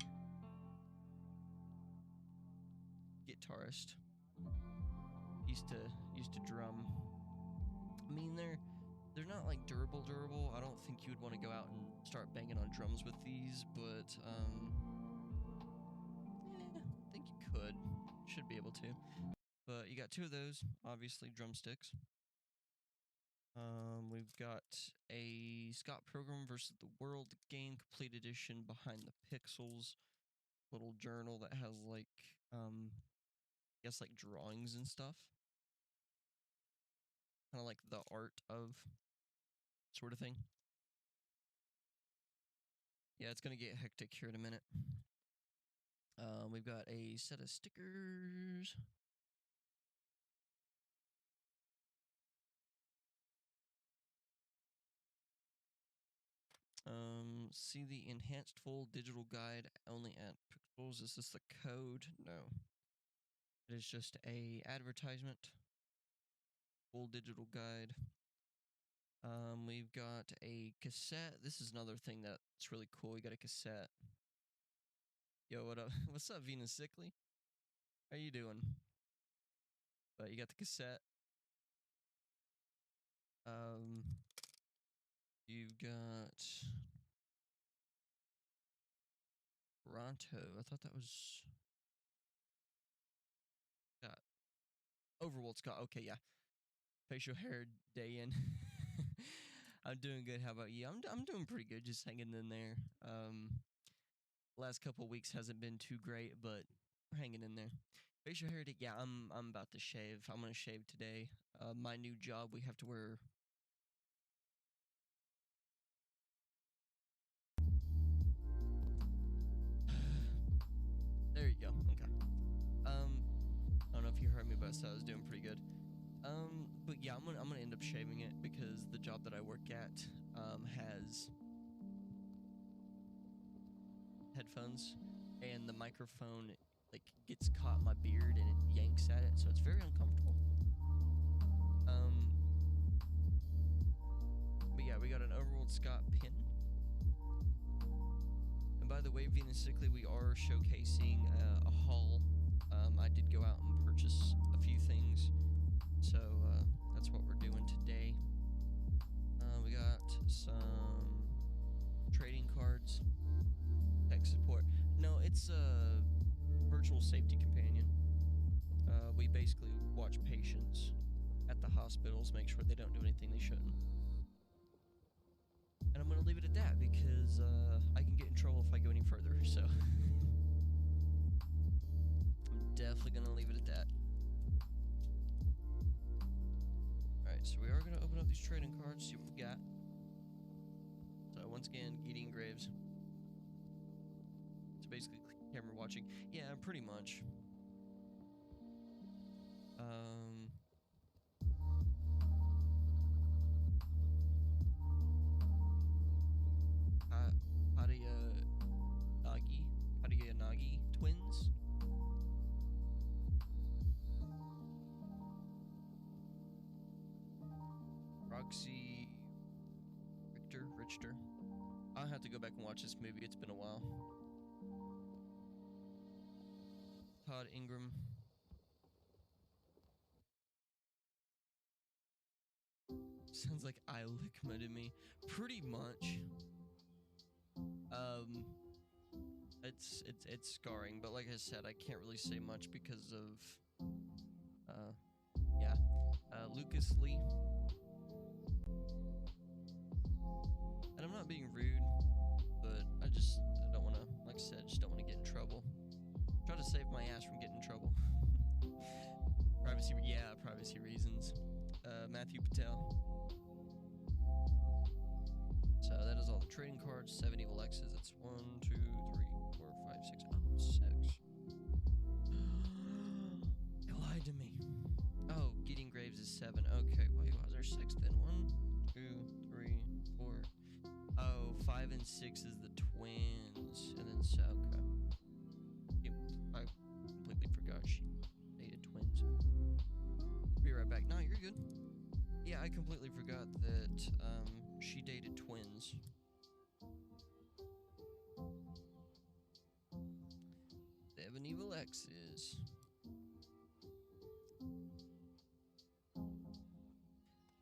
guitarist. Used to drum. I mean, they're not like durable. I don't think you would want to go out and start banging on drums with these, but I think you could. Should be able to. But you got two of those, obviously drumsticks. We've got a Scott Pilgrim versus the World game complete edition behind the pixels little journal that has like I guess like drawings and stuff. Kind of like the art of sort of thing. Yeah, it's gonna get hectic here in a minute. We've got a set of stickers. See the enhanced full digital guide only at Pixels. Is this the code? No. It is just a advertisement. Full digital guide. We've got a cassette. This is another thing that's really cool. We got a cassette. Yo, what up? What's up, Venus Sickly? How you doing? But you got the cassette. You've got Toronto. I thought that was Scott. Overworld Scott. Okay, yeah. Facial hair day in. I'm doing good. How about you? I'm doing pretty good. Just hanging in there. Last couple weeks hasn't been too great, but we're hanging in there. Facial hair day. Yeah, I'm about to shave. I'm gonna shave today. My new job, we have to wear. There you go. Okay. I don't know if you heard me, but I said I was doing pretty good. But yeah, I'm gonna end up shaving it because the job that I work at has headphones, and the microphone like gets caught in my beard and it yanks at it, so it's very uncomfortable. But yeah, we got an Overworld Scott pin. And by the way, Venus Sickly, we are showcasing a haul. I did go out and purchase a few things, so that's what we're doing today. We got some trading cards, tech support. No, it's a virtual safety companion. We basically watch patients at the hospitals, make sure they don't do anything they shouldn't. And I'm going to leave it at that because I can get in trouble if I go any further, so I'm definitely going to leave it at that. Alright, so we are going to open up these trading cards, see what we got. So once again, Gideon Graves. It's basically camera watching. Yeah, pretty much. Nagi twins. Roxy Richter. I'll have to go back and watch this movie. It's been a while. Todd Ingram. Sounds like Ilikma to me. Pretty much. It's scarring, but like I said, I can't really say much because of yeah. Lucas Lee. And I'm not being rude, but I don't want to, like I said, just don't want to get in trouble. Try to save my ass from getting in trouble. Privacy reasons. Matthew Patel. So that is all the trading cards. 7 evil X's. That's 1, 2, 3, 4, 5, 6. Oh, 6. It lied to me. Oh, Gideon Graves is 7. Okay, why was there 6 then? 1, 2, 3, 4. Oh, 5 and 6 is the twins. And then okay. Yep, I completely forgot she dated twins. Be right back. No, you're good. Yeah, I completely forgot that she dated twins. They have an evil exes.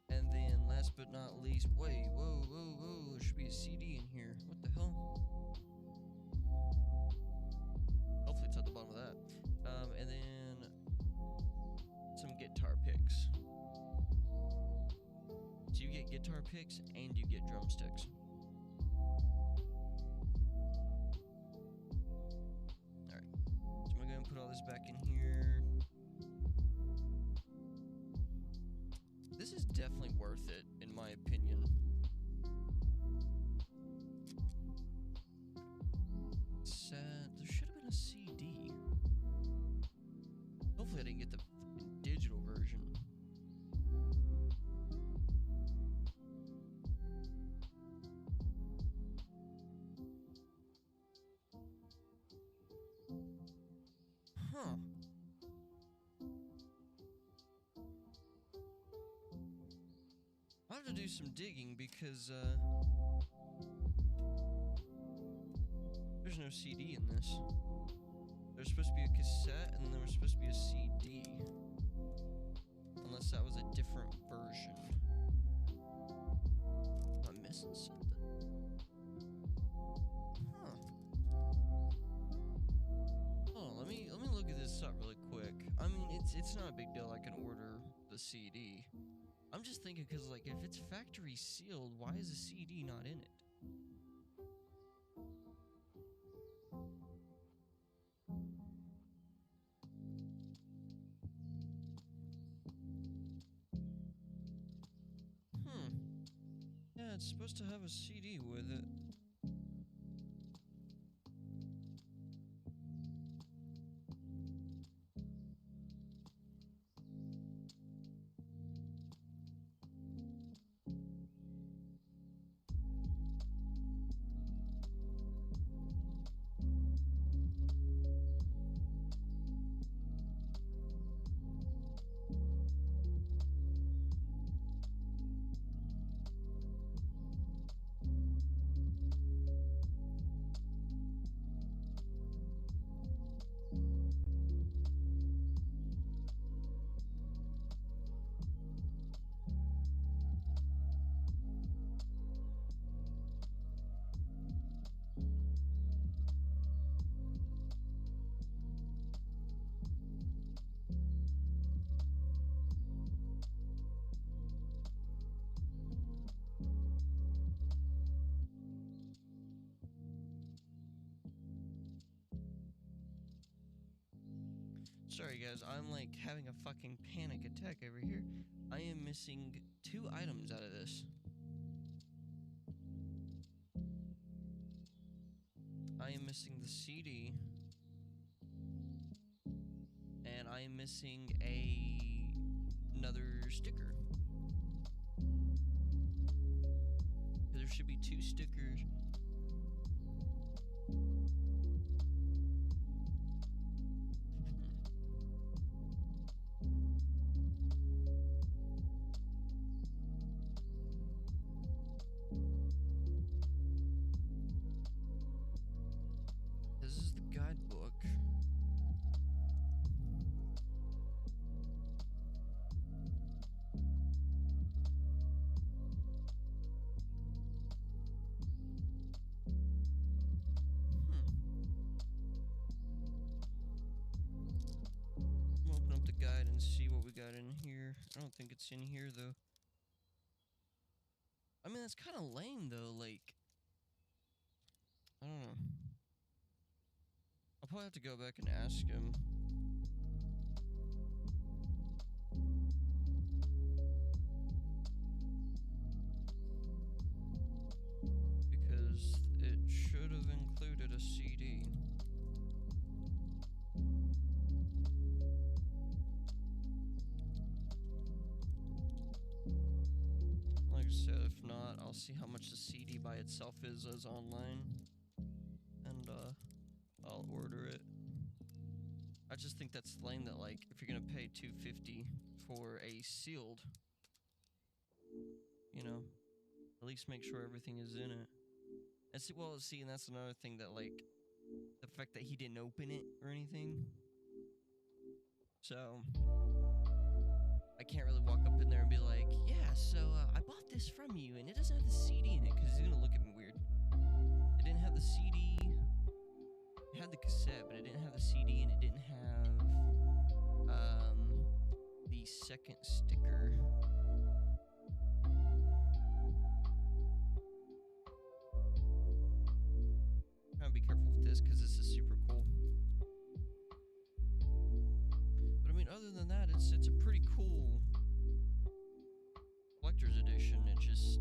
And then, last but not least, wait, whoa, there should be a CD in here. What the hell? Hopefully it's at the bottom of that. And then some guitar picks. So you get guitar picks and you get drumsticks. Alright, so I'm gonna go and put all this back in here. This is definitely worth it, in my opinion. There should have been a CD. Hopefully I didn't get the fucking digital version. Huh. I'll have to do some digging because, there's no CD in this. There's supposed to be a cassette and then there was supposed to be a CD. Unless that was a different version. Am I missing something? Huh. Oh, let me look at this up really quick. I mean, it's not a big deal. I can order the CD. I'm just thinking because, like, if it's factory sealed, why is the CD not in it? Yeah, it's supposed to have a CD with it. Sorry guys, I'm like having a fucking panic attack over here. I am missing 2 items out of this. I am missing the CD. And I am missing another sticker. There should be 2 stickers. This is the guidebook. Open up the guide and see what we got in here. I don't think it's in here though. I mean, that's kind of lame though, like, I don't know. I'll probably have to go back and ask him. Because it should have included a CD. Like I said, if not, I'll see how much the CD by itself is as online. And, I'll order it. I just think that's lame that, like, if you're gonna pay $250 for a sealed you know, at least make sure everything is in it. And see, well, see, and that's another thing that, like, the fact that he didn't open it or anything. So, I can't really walk up in there and be like, yeah, so I bought this from you, and it doesn't have the CD in it, because he's gonna look at me weird. It didn't have the CD. It had the cassette, but it didn't have the CD, and it didn't have the second sticker. I'm trying to be careful with this because this is super cool. But I mean, other than that, it's a pretty cool collector's edition. It's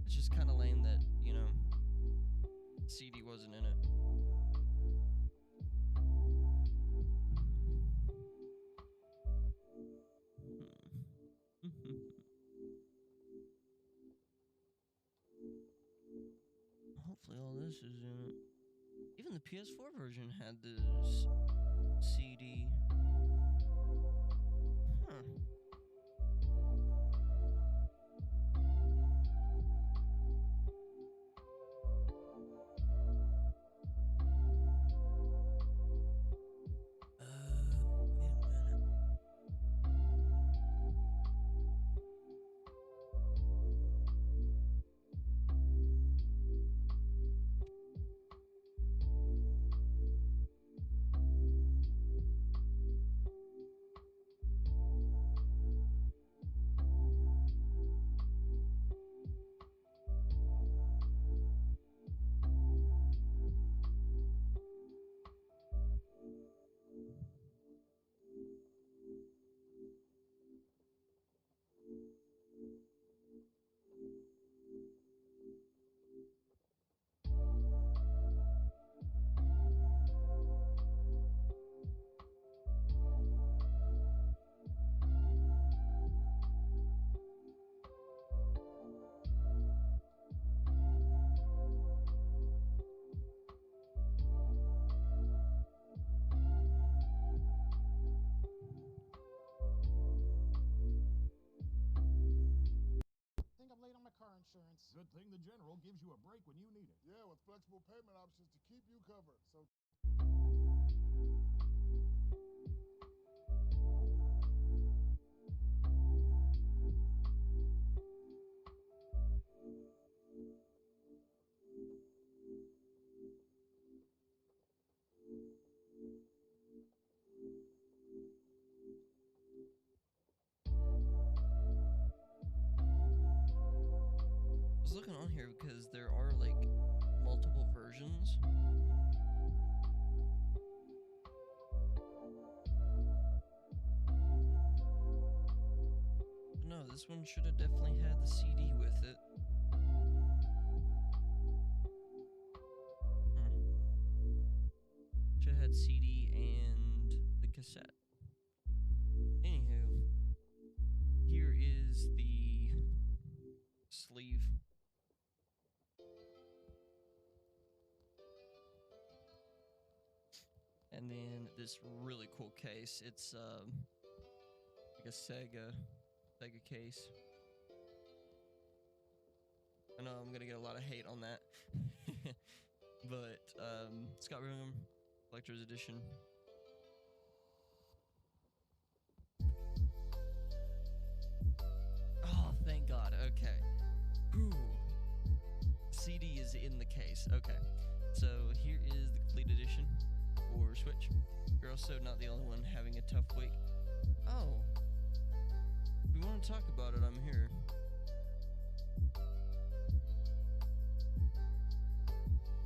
just kind of lame that, you know, CD wasn't in it. Hopefully all this is in it. Even the PS4 version had this CD. Huh. Wait a minute. Think I'm late on my car insurance. Good thing the General gives you a break when you need it. Yeah, with flexible payment options to keep you covered. So I was looking on here because there are like multiple versions. But no, this one should have definitely had the CD with it. Should have had CD and the cassette. Anywho, here is the sleeve. And then this really cool case. It's like a Sega case. I know I'm gonna get a lot of hate on that, but Scott Pilgrim Collector's Edition. Oh, thank God. Okay. Whew. CD is in the case. Okay. So here is the complete edition for Switch. You're also not the only one having a tough week. Oh. If you want to talk about it, I'm here.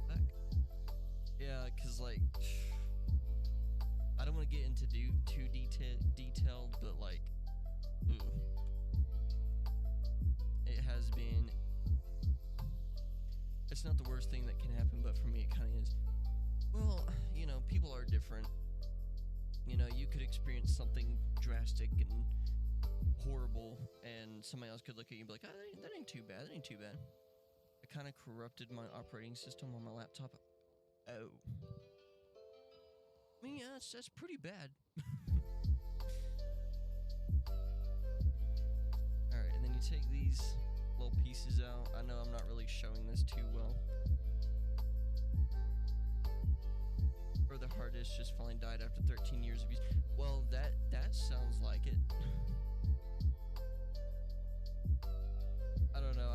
Back. Yeah, because, like, I don't want to get into too detailed, but, like, ooh. It has been... It's not the worst thing that can happen, but for me it kind of is. Well, you know, people are different. You know, you could experience something drastic and horrible, and somebody else could look at you and be like, oh, that ain't too bad, that ain't too bad. I kind of corrupted my operating system on my laptop. Oh. I mean, yeah, that's pretty bad. Alright, and then you take these little all pieces out. I know I'm not really showing this too well. Or the hard disk just finally died after 13 years of use. Well, that sounds like it. I don't know.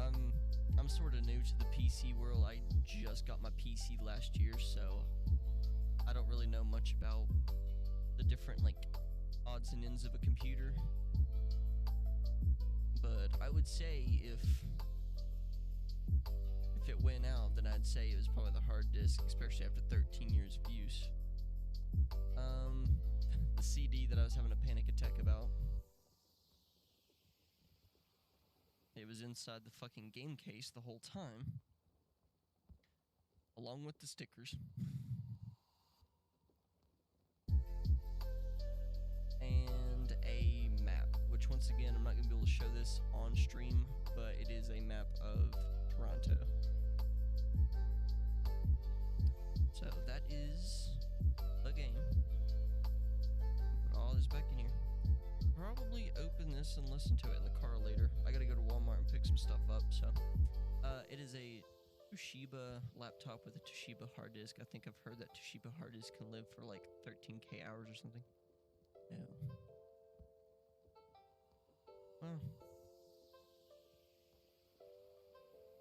I'm sort of new to the PC world. I just got my PC last year, so I don't really know much about the different like odds and ends of a computer. But I would say if it went out, then I'd say it was probably the hard disk, especially after 13 years of use. The CD that I was having a panic attack about, it was inside the fucking game case the whole time, along with the stickers. And a map, which once again, I'm not going to be able to show this on stream, but it is a map of Toronto. So that is the game. Put all this back in here. Probably open this and listen to it in the car later. I gotta go to Walmart and pick some stuff up, so. It is a Toshiba laptop with a Toshiba hard disk. I think I've heard that Toshiba hard disk can live for like 13K hours or something. No.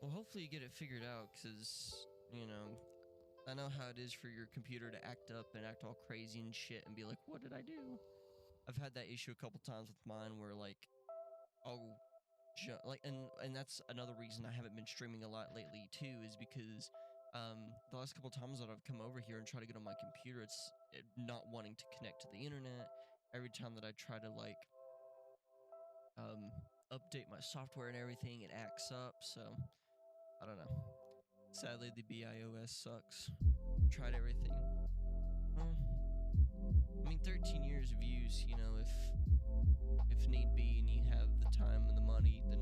Well, hopefully you get it figured out, because, you know, I know how it is for your computer to act up and act all crazy and shit and be like, what did I do? I've had that issue a couple times with mine where, like, I'll and that's another reason I haven't been streaming a lot lately, too, is because the last couple times that I've come over here and try to get on my computer, it's not wanting to connect to the internet. Every time that I try to, like, update my software and everything, it acts up, so I don't know. Sadly, the BIOS sucks. Tried everything. Well, I mean, 13 years of use, you know, if need be and you have the time and the money, then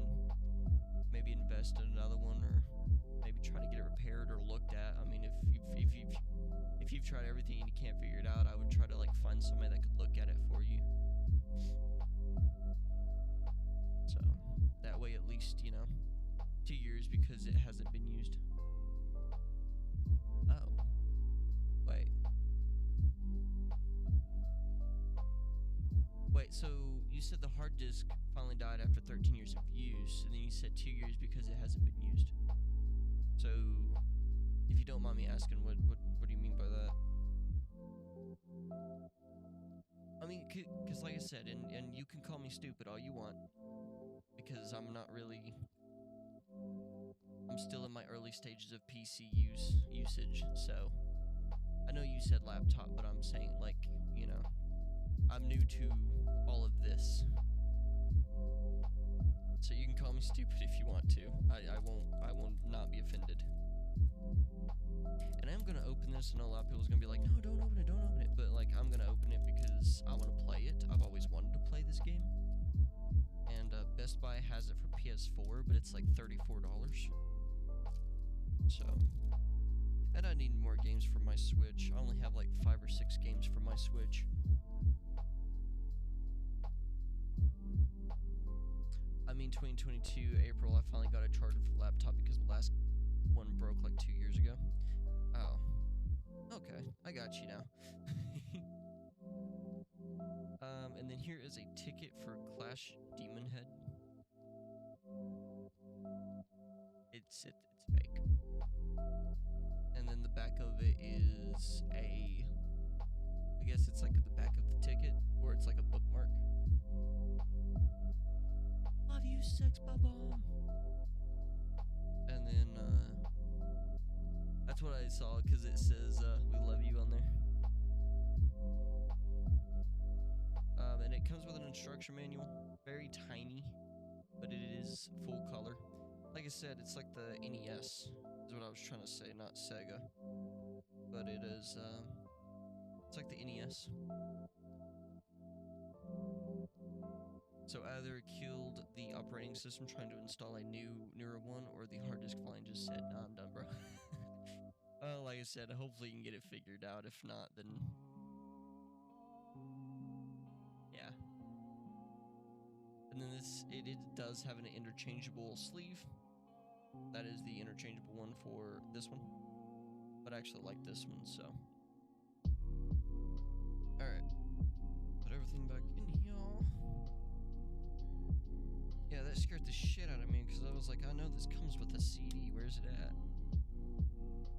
maybe invest in another one, or maybe try to get it repaired or looked at. I mean, if you've tried everything and you can't figure it out, I would try to, like, find somebody that could look at it for you. So, that way at least, you know, 2 years because it hasn't been used. Oh. Wait. Wait, so you said the hard disk finally died after 13 years of use, and then you said 2 years because it hasn't been used. So, if you don't mind me asking, what do you mean by that? I mean, because like I said, and you can call me stupid all you want, because I'm not really... I'm still in my early stages of PC usage, so... I know you said laptop, but I'm saying, like, you know, I'm new to all of this. So you can call me stupid if you want to. I will not be offended. And I'm gonna open this, and a lot of people's gonna be like, no, don't open it, don't open it. But, like, I'm gonna open it because I want to play it. I've always wanted to play this game. And Best Buy has it for PS4, but it's like $34. So, and I need more games for my Switch. I only have like 5 or 6 games for my Switch. I mean, 2022 April, I finally got a charger for the laptop because the last one broke like 2 years ago. Oh, okay, I got you now. And then here is a ticket for Clash Demon Head. It's fake. And then the back of it is I guess it's like the back of the ticket, or it's like a bookmark. Love you, sex bomb. And then, that's what I saw, because it says, we love you on there. And it comes with an instruction manual, very tiny, but it is full color. Like I said, it's like the NES, is what I was trying to say, not Sega. But it is, it's like the NES. So either it killed the operating system trying to install a newer one, or the hard disk fine just said, nah, I'm done, bro. Like I said, hopefully you can get it figured out. If not, then... yeah. And then it does have an interchangeable sleeve, That is the interchangeable one for this one. But I actually like this one, so. Alright. Put everything back in here. Yeah, that scared the shit out of me because I was like, I know this comes with a CD. Where's it at?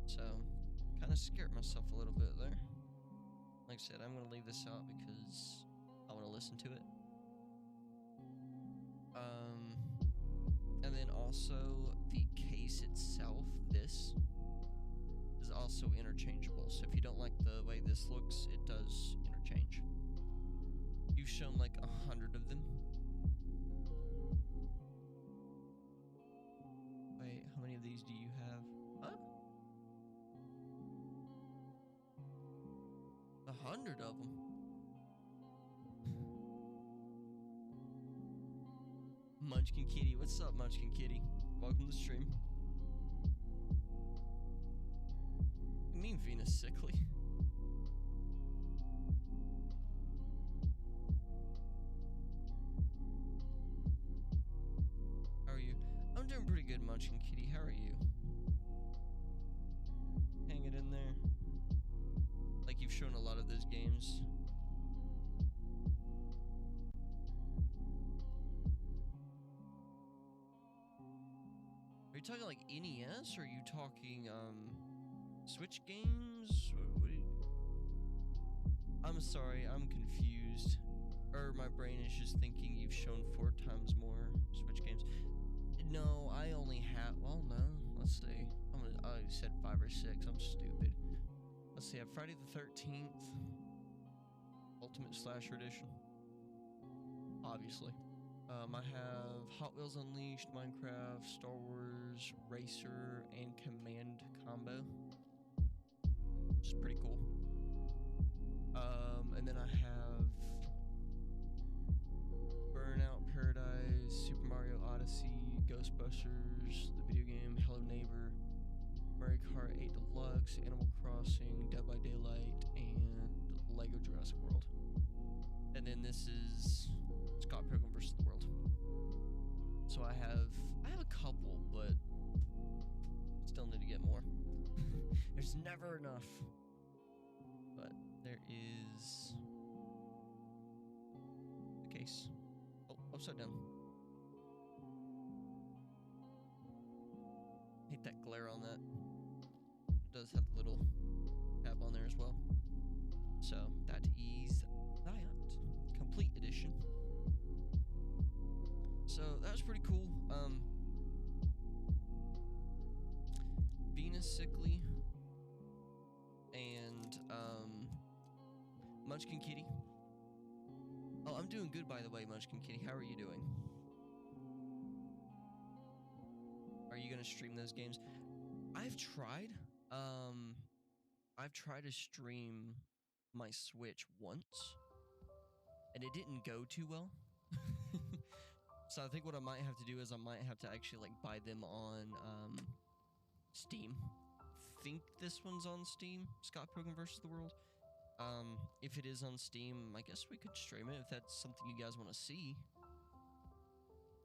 So, kind of scared myself a little bit there. Like I said, I'm going to leave this out because I want to listen to it. And then also the case itself, this is also interchangeable. So if you don't like the way this looks, it does interchange. You've shown like 100 of them. Wait, how many of these do you have? Huh? 100 of them. Munchkin Kitty, what's up, Munchkin Kitty? Welcome to the stream. You mean Venus Sickly? How are you? I'm doing pretty good, Munchkin Kitty. How are you? Hang it in there. Like you've shown a lot of those games. Are you talking like NES, or are you talking Switch games? What do you... I'm sorry, I'm confused. Or my brain is just thinking you've shown 4 times more Switch games. No, I only have, well, no, let's see. I said 5 or 6, I'm stupid. Let's see, I have Friday the 13th, Ultimate Slasher Edition, obviously. I have Hot Wheels Unleashed, Minecraft, Star Wars, Racer, and Command Combo, which is pretty cool. And then I have Burnout Paradise, Super Mario Odyssey, Ghostbusters, the video game, Hello Neighbor, Mario Kart 8 Deluxe, Animal Crossing, Dead by Daylight, and Lego Jurassic World. And then this is Scott Pilgrim vs. the World. So I have a couple, but still need to get more. There's never enough. But there is the case. Oh, upside down. Hate that glare on that. It does have the little tab on there as well. So that is that complete edition. So that was pretty cool. Venus Sickly and Munchkin Kitty. Oh, I'm doing good, by the way, Munchkin Kitty. How are you doing? Are you gonna stream those games? I've tried. I've tried to stream my Switch once, and it didn't go too well. So I think what I might have to do is I might have to actually like buy them on Steam. Think this one's on Steam, Scott Pilgrim vs. the World. If it is on Steam, I guess we could stream it if that's something you guys want to see.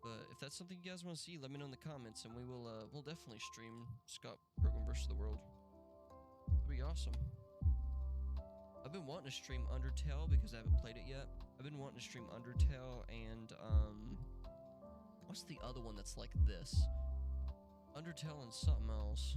But if that's something you guys want to see, let me know in the comments, and we'll definitely stream Scott Pilgrim vs. the World. That'd be awesome. I've been wanting to stream Undertale because I haven't played it yet. I've been wanting to stream Undertale and what's the other one that's like this? Undertale and something else.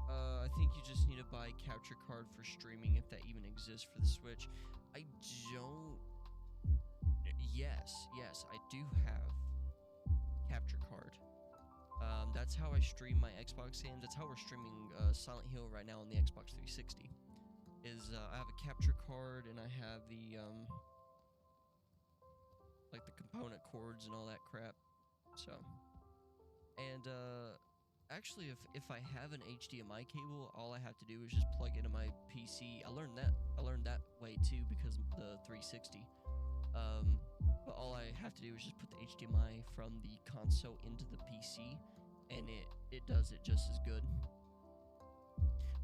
I think you just need to buy a capture card for streaming, if that even exists for the Switch. I don't... Yes, I do have capture card. That's how I stream my Xbox games. That's how we're streaming Silent Hill right now on the Xbox 360. I have a capture card, and I have the like the component cords and all that crap. So, and actually, if I have an HDMI cable, all I have to do is just plug it into my PC. I learned that way too because of the 360. But all I have to do is just put the HDMI from the console into the PC, and it does it just as good.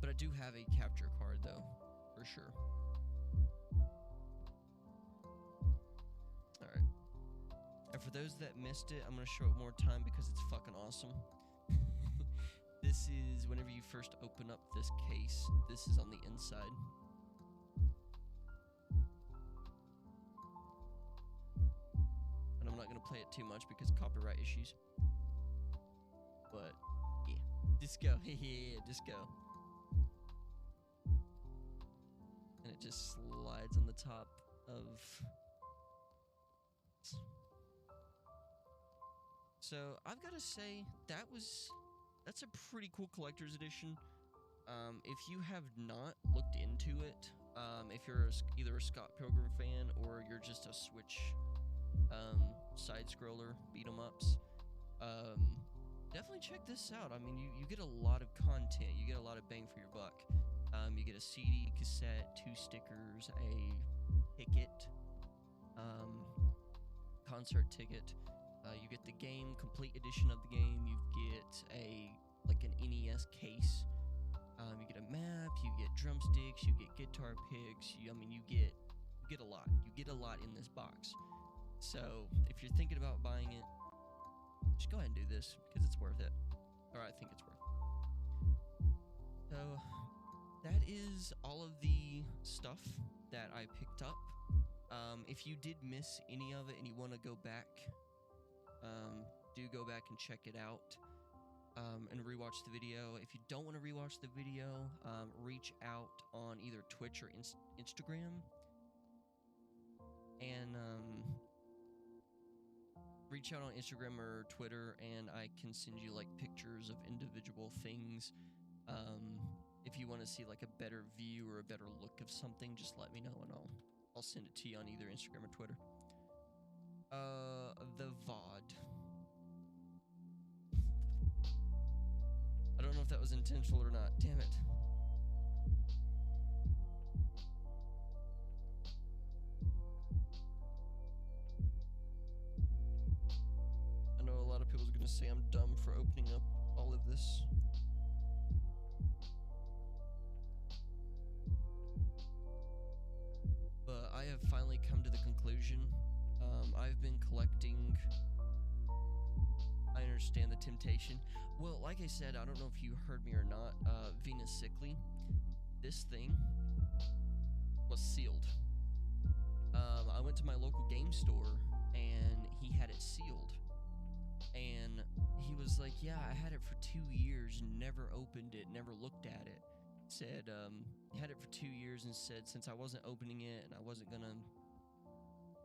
But I do have a capture card though, for sure. All right. And for those that missed it, I'm gonna show it more time because it's fucking awesome. This is whenever you first open up this case. This is on the inside. And I'm not gonna play it too much because copyright issues. But yeah, disco, yeah, disco. And it just slides on the top of. So I've got to say that's a pretty cool collector's edition. If you have not looked into it, if you're either a Scott Pilgrim fan or you're just a Switch side scroller beat 'em ups, definitely check this out. I mean, you get a lot of content. You get a lot of bang for your buck. You get a CD, cassette, 2 stickers, a ticket, concert ticket. You get the game, complete edition of the game. You get an NES case. You get a map. You get drumsticks. You get guitar picks. You get a lot. You get a lot in this box. So if you're thinking about buying it, just go ahead and do this because it's worth it. Or I think it's worth it. So that is all of the stuff that I picked up. If you did miss any of it and you want to go back, do go back and check it out and rewatch the video. If you don't want to rewatch the video, reach out on either Twitch or Instagram and reach out on Instagram or Twitter, and I can send you like pictures of individual things. If you want to see like a better view or a better look of something, just let me know and I'll send it to you on either Instagram or Twitter. The VOD. I don't know if that was intentional or not. Damn it. I know a lot of people are going to say I'm dumb for opening up all of this. But I have finally come to the conclusion. I've been collecting. I understand the temptation. Well, like I said, I don't know if you heard me or not. Venus Sickly. This thing was sealed. I went to my local game store and he had it sealed. And he was like, yeah, I had it for 2 years, never opened it, never looked at it. Said, he had it for 2 years and said, since I wasn't opening it and I wasn't gonna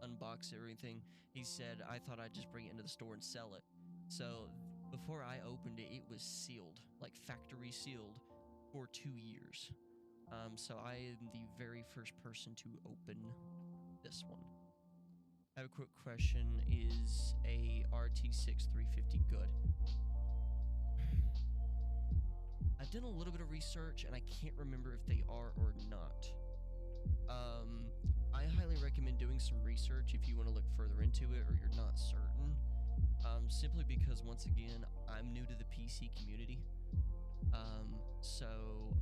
unbox it or anything, he said, I thought I'd just bring it into the store and sell it. So before I opened it, it was sealed, like factory sealed, for 2 years. So I am the very first person to open this one. I have a quick question. Is a RT6 350 good? I've done a little bit of research and I can't remember if they are or not. I highly recommend doing some research if you want to look further into it or you're not certain. Simply because, once again, I'm new to the PC community. So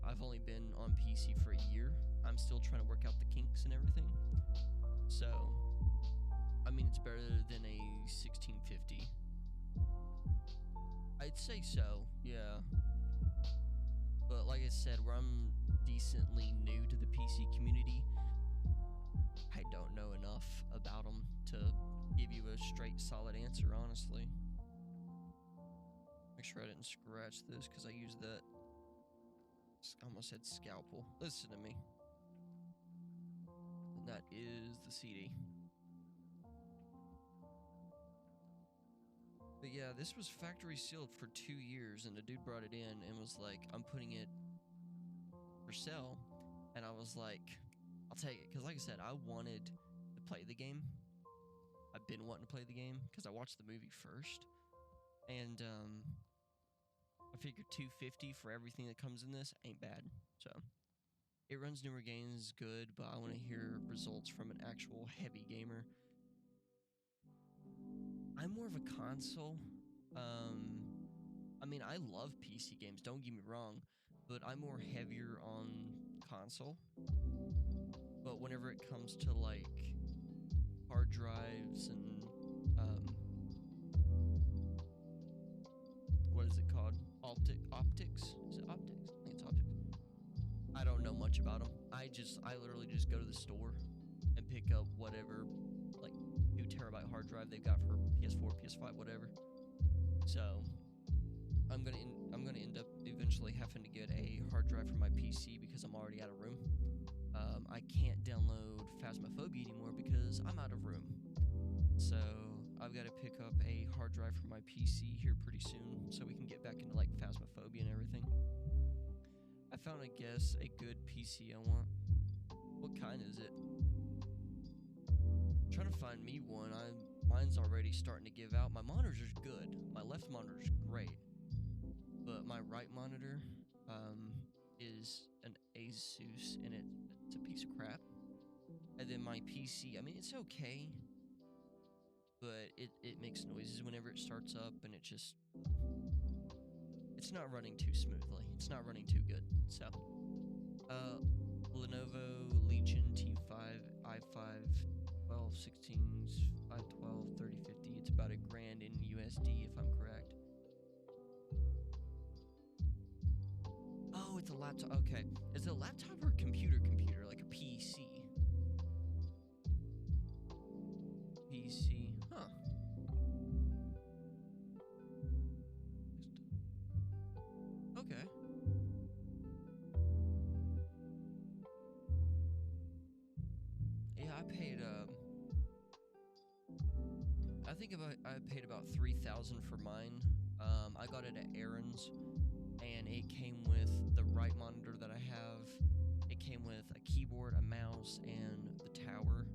I've only been on PC for a year. I'm still trying to work out the kinks and everything. So, I mean, it's better than a 1650. I'd say so, yeah. But like I said, where I'm decently new to the PC community, I don't know enough about them to give you a straight, solid answer, honestly. Make sure I didn't scratch this, because I used that, I almost said scalpel. Listen to me. And that is the CD. But yeah, this was factory sealed for 2 years, and the dude brought it in and was like, I'm putting it for sale. And I was like, I'll take it. Because like I said, I wanted to play the game. I've been wanting to play the game because I watched the movie first. And I figured $250 for everything that comes in this ain't bad. So it runs newer games good, but I want to hear results from an actual heavy gamer. I'm more of a console. I mean, I love PC games, don't get me wrong, but I'm more heavier on console. But whenever it comes to like hard drives and what is it called? Optics? Is it optics? I think it's optics. I don't know much about them. I literally just go to the store and pick up whatever like 2 terabyte hard drive they've got for PS4, PS5, whatever. So I'm gonna end up eventually having to get a hard drive for my PC because I'm already out of room. I can't download Phasmophobia anymore because I'm out of room. So I've got to pick up a hard drive for my PC here pretty soon so we can get back into like Phasmophobia and everything. I found, I guess, a good PC I want. What kind is it? I'm trying to find me one. Mine's already starting to give out. My monitor's good. My left monitor's great. But my right monitor is an Asus, and it's a piece of crap. And then my PC, I mean, it's okay, but it makes noises whenever it starts up, and it's not running too smoothly. It's not running too good. So, Lenovo Legion T5 i5 1216s 512 3050. It's about $1,000 in USD if I'm correct. Oh, it's a laptop. Okay. Is it a laptop or a computer, like a PC? PC. Huh. Okay. Yeah, I paid about $3,000 for mine. I got it at Aaron's, and it came with the right monitor that I have. It came with a keyboard, a mouse, and the tower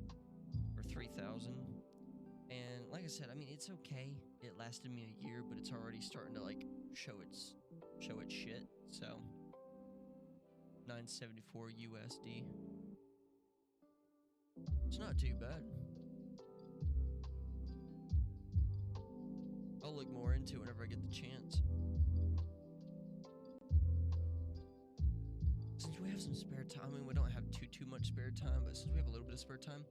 for $3,000. And like I said, I mean, it's okay. It lasted me a year, but it's already starting to like show its shit. So $974 USD. It's not too bad. I'll look more into it whenever I get the chance. Since we have some spare time, I mean, we don't have too much spare time, but since we have a little bit of spare time,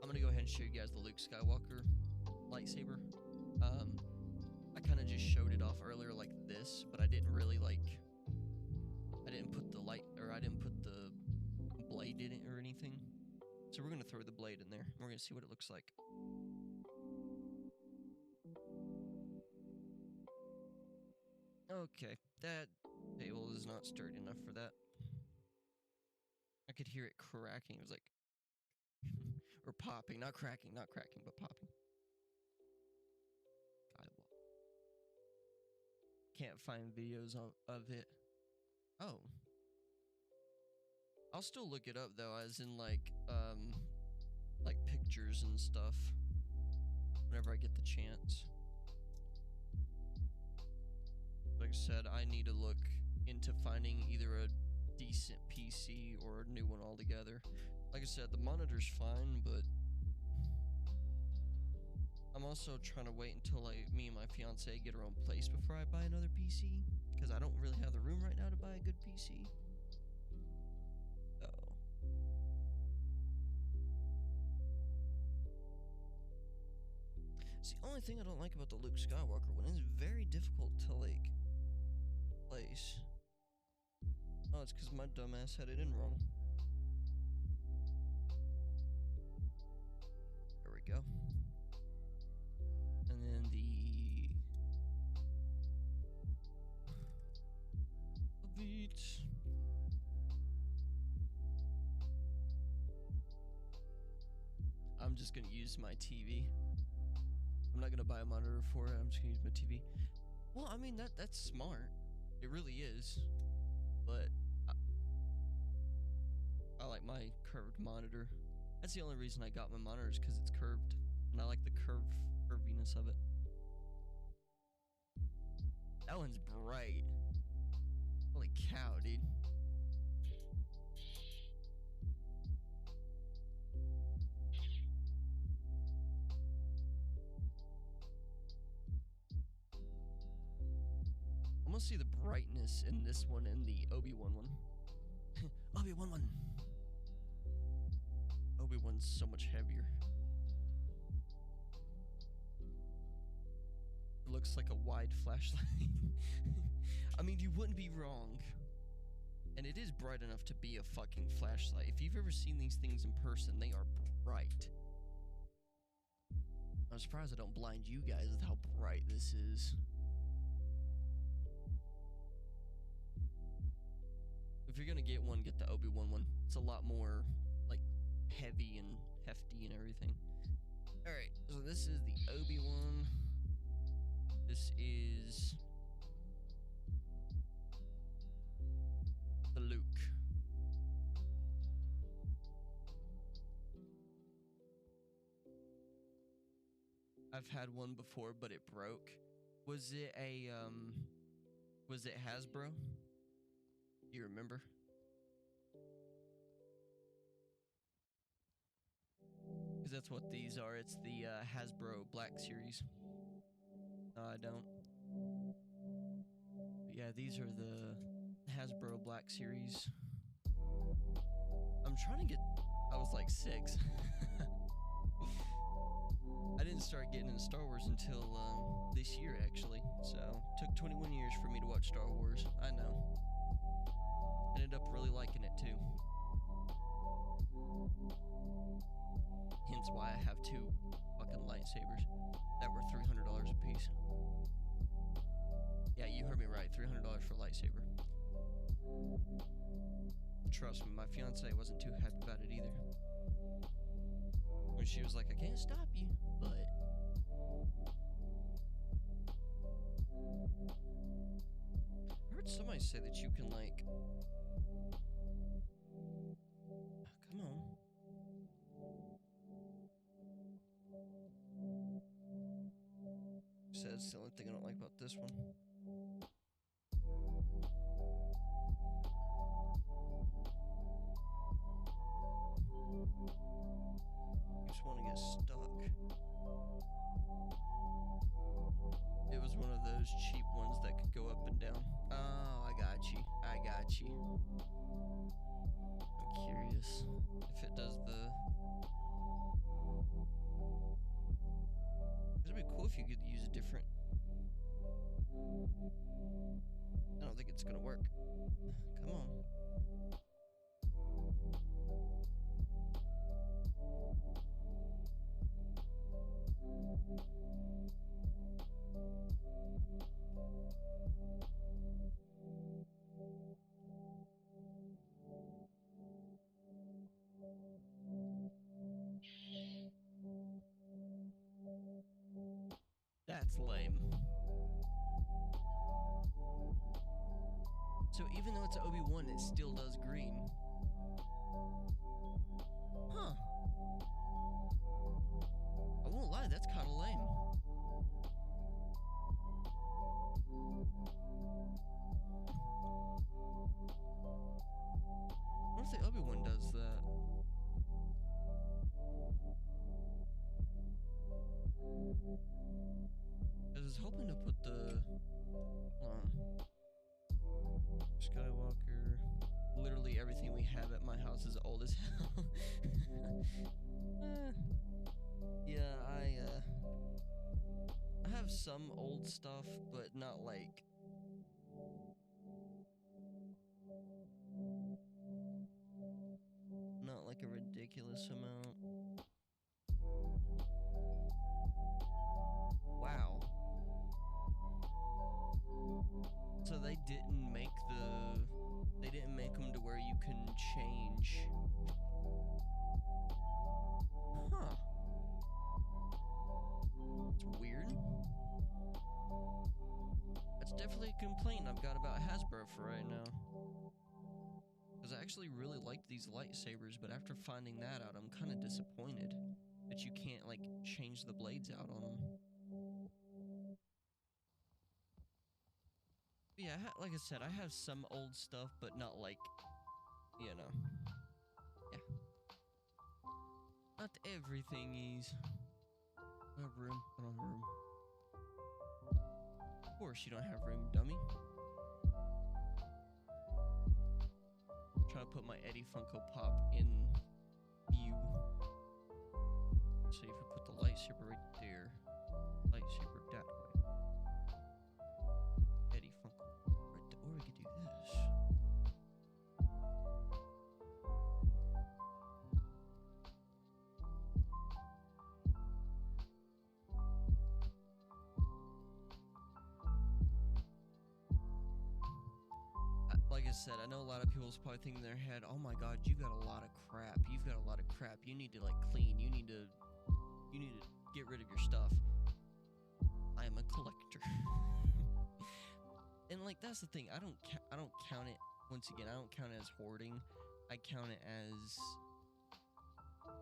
I'm gonna go ahead and show you guys the Luke Skywalker lightsaber. I kind of just showed it off earlier like this, but I didn't really I didn't put the blade in it or anything. So we're gonna throw the blade in there. We're gonna see what it looks like. Okay, that table is not sturdy enough for that. I could hear it cracking. It was like, or popping, not cracking, but popping. Can't find videos of it. Oh. I'll still look it up though, as in like pictures and stuff whenever I get the chance. Like I said, I need to look into finding either a decent PC or a new one altogether. Like I said, the monitor's fine, but I'm also trying to wait until me and my fiance get our own place before I buy another PC, because I don't really have the room right now to buy a good PC. So it's the only thing I don't like about the Luke Skywalker one. It's very difficult to place. Oh, it's because my dumbass had it in wrong. There we go. And then the beat. I'm just gonna use my TV. I'm not gonna buy a monitor for it. I'm just gonna use my TV. Well, I mean that's smart. It really is. But I like my curved monitor. That's the only reason I got my monitor, is because it's curved, and I like the curviness of it. That one's bright. Holy cow, dude. want to see the brightness in this one and the Obi-Wan one. Obi-Wan one. Obi-Wan's so much heavier. It looks like a wide flashlight. I mean, you wouldn't be wrong. And it is bright enough to be a fucking flashlight. If you've ever seen these things in person, they are bright. I'm surprised I don't blind you guys with how bright this is. If you're gonna get one, get the Obi-Wan one. It's a lot more, like, heavy and hefty and everything. Alright, so this is the Obi-Wan. This is the Luke. I've had one before, but it broke. Was it Hasbro? Do you remember? Because that's what these are. It's the Hasbro Black Series. No, I don't. But yeah, these are the Hasbro Black Series. I'm trying to get... I was like 6. I didn't start getting into Star Wars until this year, actually. So, took 21 years for me to watch Star Wars. I know. Ended up really liking it, too. Hence why I have 2 fucking lightsabers that were $300 a piece. Yeah, you heard me right. $300 for a lightsaber. Trust me, my fiance wasn't too happy about it either. When she was like, I can't stop you, but... I heard somebody say that you can, like... Come on. Says the only thing I don't like about this one. Just want to get stuck. It was one of those cheap ones that could go up and down. Oh, I got you. I got you. I'm curious if it does the... It'd be cool if you could use a different... I don't think it's gonna work. Come on. That's lame. So even though it's Obi-Wan, it still does green. Huh. I won't lie, that's kind of lame. What if the Obi-Wan does that? I was hoping to put the... Hold on. Skywalker. Literally everything we have at my house is old as hell. Yeah, I have some old stuff, but not like... Not like a ridiculous amount. Wow. So they didn't make them to where you can change. Huh. It's weird. That's definitely a complaint I've got about Hasbro for right now. Because I actually really liked these lightsabers, but after finding that out, I'm kind of disappointed that you can't, like, change the blades out on them. Yeah, like I said, I have some old stuff, but not like, you know. Yeah. Not everything is. I have room. I don't have room. Of course you don't have room, dummy. to put my Eddie Funko Pop in view. So if you put the lightsaber right there, lightsaber that way. Eddie Funko right there. Or we could do this. Like I said, I know a lot of people's probably thinking in their head, oh my god, you've got a lot of crap. You've got a lot of crap. You need to like clean. You need to get rid of your stuff. I am a collector. And like that's the thing. I don't count it, once again, I don't count it as hoarding. I count it as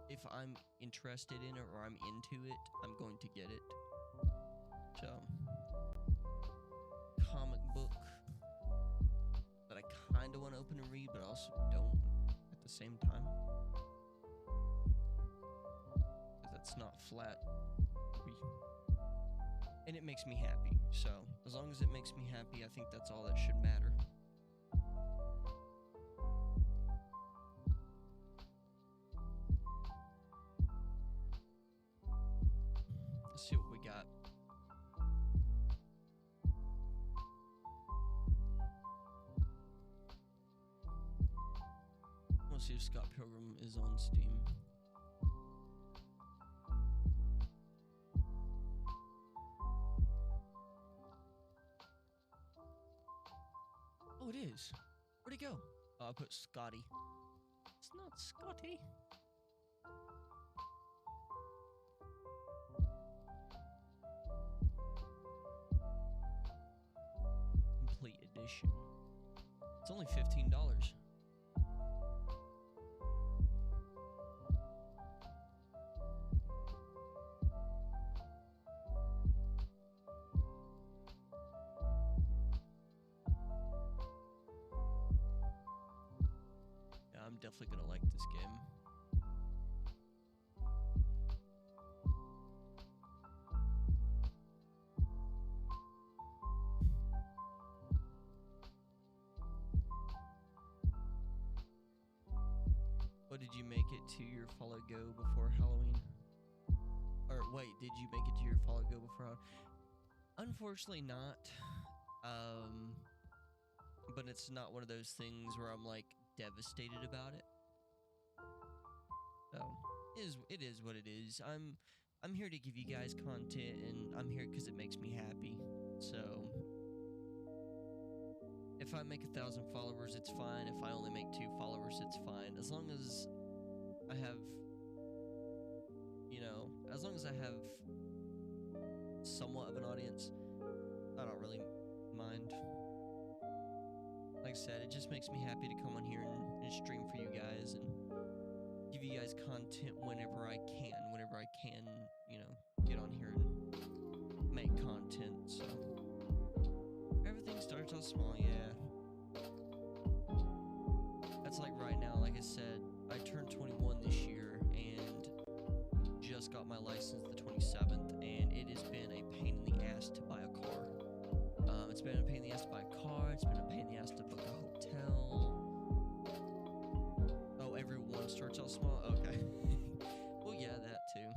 if I'm interested in it or I'm into it, I'm going to get it. So comic book that I kind of want to open and read, but also don't at the same time. Because that's not flat. And it makes me happy. So, as long as it makes me happy, I think that's all that should matter. Let's see what we got. Let's see if Scott Pilgrim is on Steam. Oh, it is. Where'd he go? Oh, I put Scotty. It's not Scotty. Complete edition. It's only $15. I'm definitely gonna like this game. What did you make it to your follow go before Halloween? Or wait, did you make it to your follow go before Halloween? Unfortunately not. But it's not one of those things where I'm like devastated about it. So it is what it is. I'm here to give you guys content, and I'm here because it makes me happy. So if I make 1,000 followers, it's fine. If I only make 2 followers, it's fine. As long as I have, as long as I have somewhat of an audience, I don't really mind. Like I said, it just makes me happy to come on here and stream for you guys and give you guys content whenever I can, get on here and make content. So everything starts out small, yeah. That's like right now, like I said, I turned 21 this year and just got my license the 27th, and it has been a pain in the ass to buy a car. It's been a pain in the ass to buy a car, it's been a pain in the ass to book a hotel. Oh, everyone starts out small? Okay. Well, yeah, that too.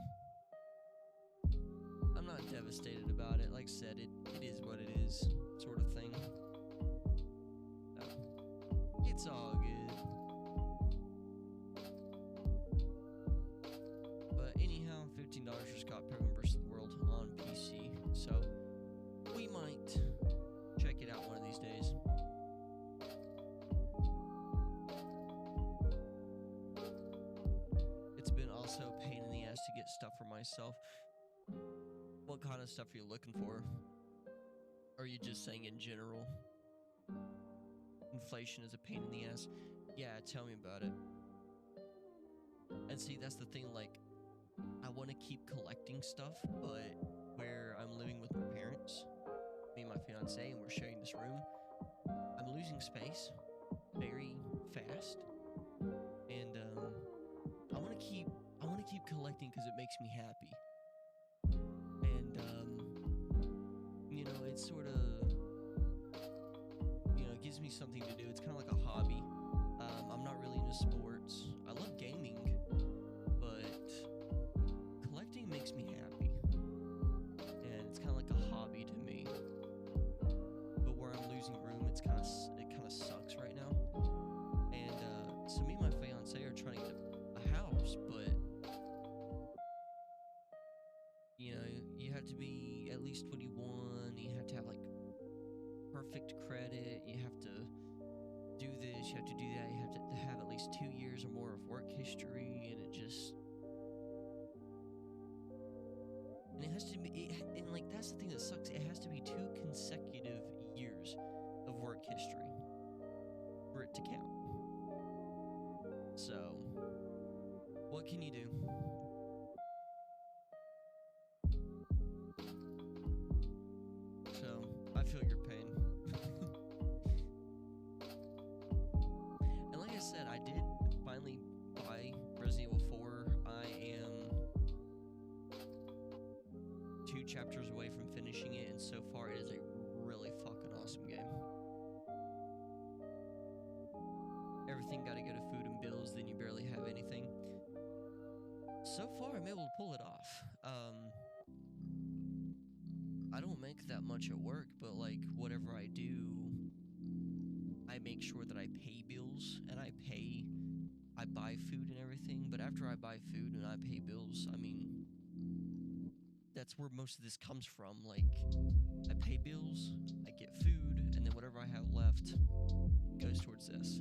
I'm not devastated about it. Like I said, it is what it is, sort of thing. So, it's all good. But anyhow, $15 for Scott Pilgrim vs. the World on PC. So, we might check it out one of these days. It's been also a pain in the ass to get stuff for myself. What kind of stuff are you looking for? Or are you just saying in general? Inflation is a pain in the ass. Yeah, tell me about it. And see, that's the thing, like, I want to keep collecting stuff, but where I'm living with my parents, me and my fiance, and we're sharing this room, I'm losing space very fast, and I want to keep collecting because it makes me happy, and it's sort of, it gives me something to do. It's kind of like a hobby. I'm not really into sports. I love gaming, but collecting makes me happy. And it's kind of like a hobby to me. But where I'm losing room, it kind of sucks right now. And so me and my fiance are trying to get a house, but you know, you have to be at least 21. You have to have like perfect credit. You have to do this. You have to do that. You have to have at least 2 years or more of work history, and it has to be. And like that's the thing that sucks. It has to be 2 consecutive years of work history for it to count. So, what can you do? So, I feel your pain. And like I said, I did finally buy Resident Evil 4. I am 2 chapters away from finishing it, and so far it is a really fucking awesome game. Everything gotta go to food and bills, then you barely have anything. So far, I'm able to pull it off. I don't make that much at work, but like whatever I do, I make sure that I pay bills and I buy food and everything. But after I buy food and I pay bills, I mean, that's where most of this comes from. Like, I pay bills, I get food, and then whatever I have left goes towards this.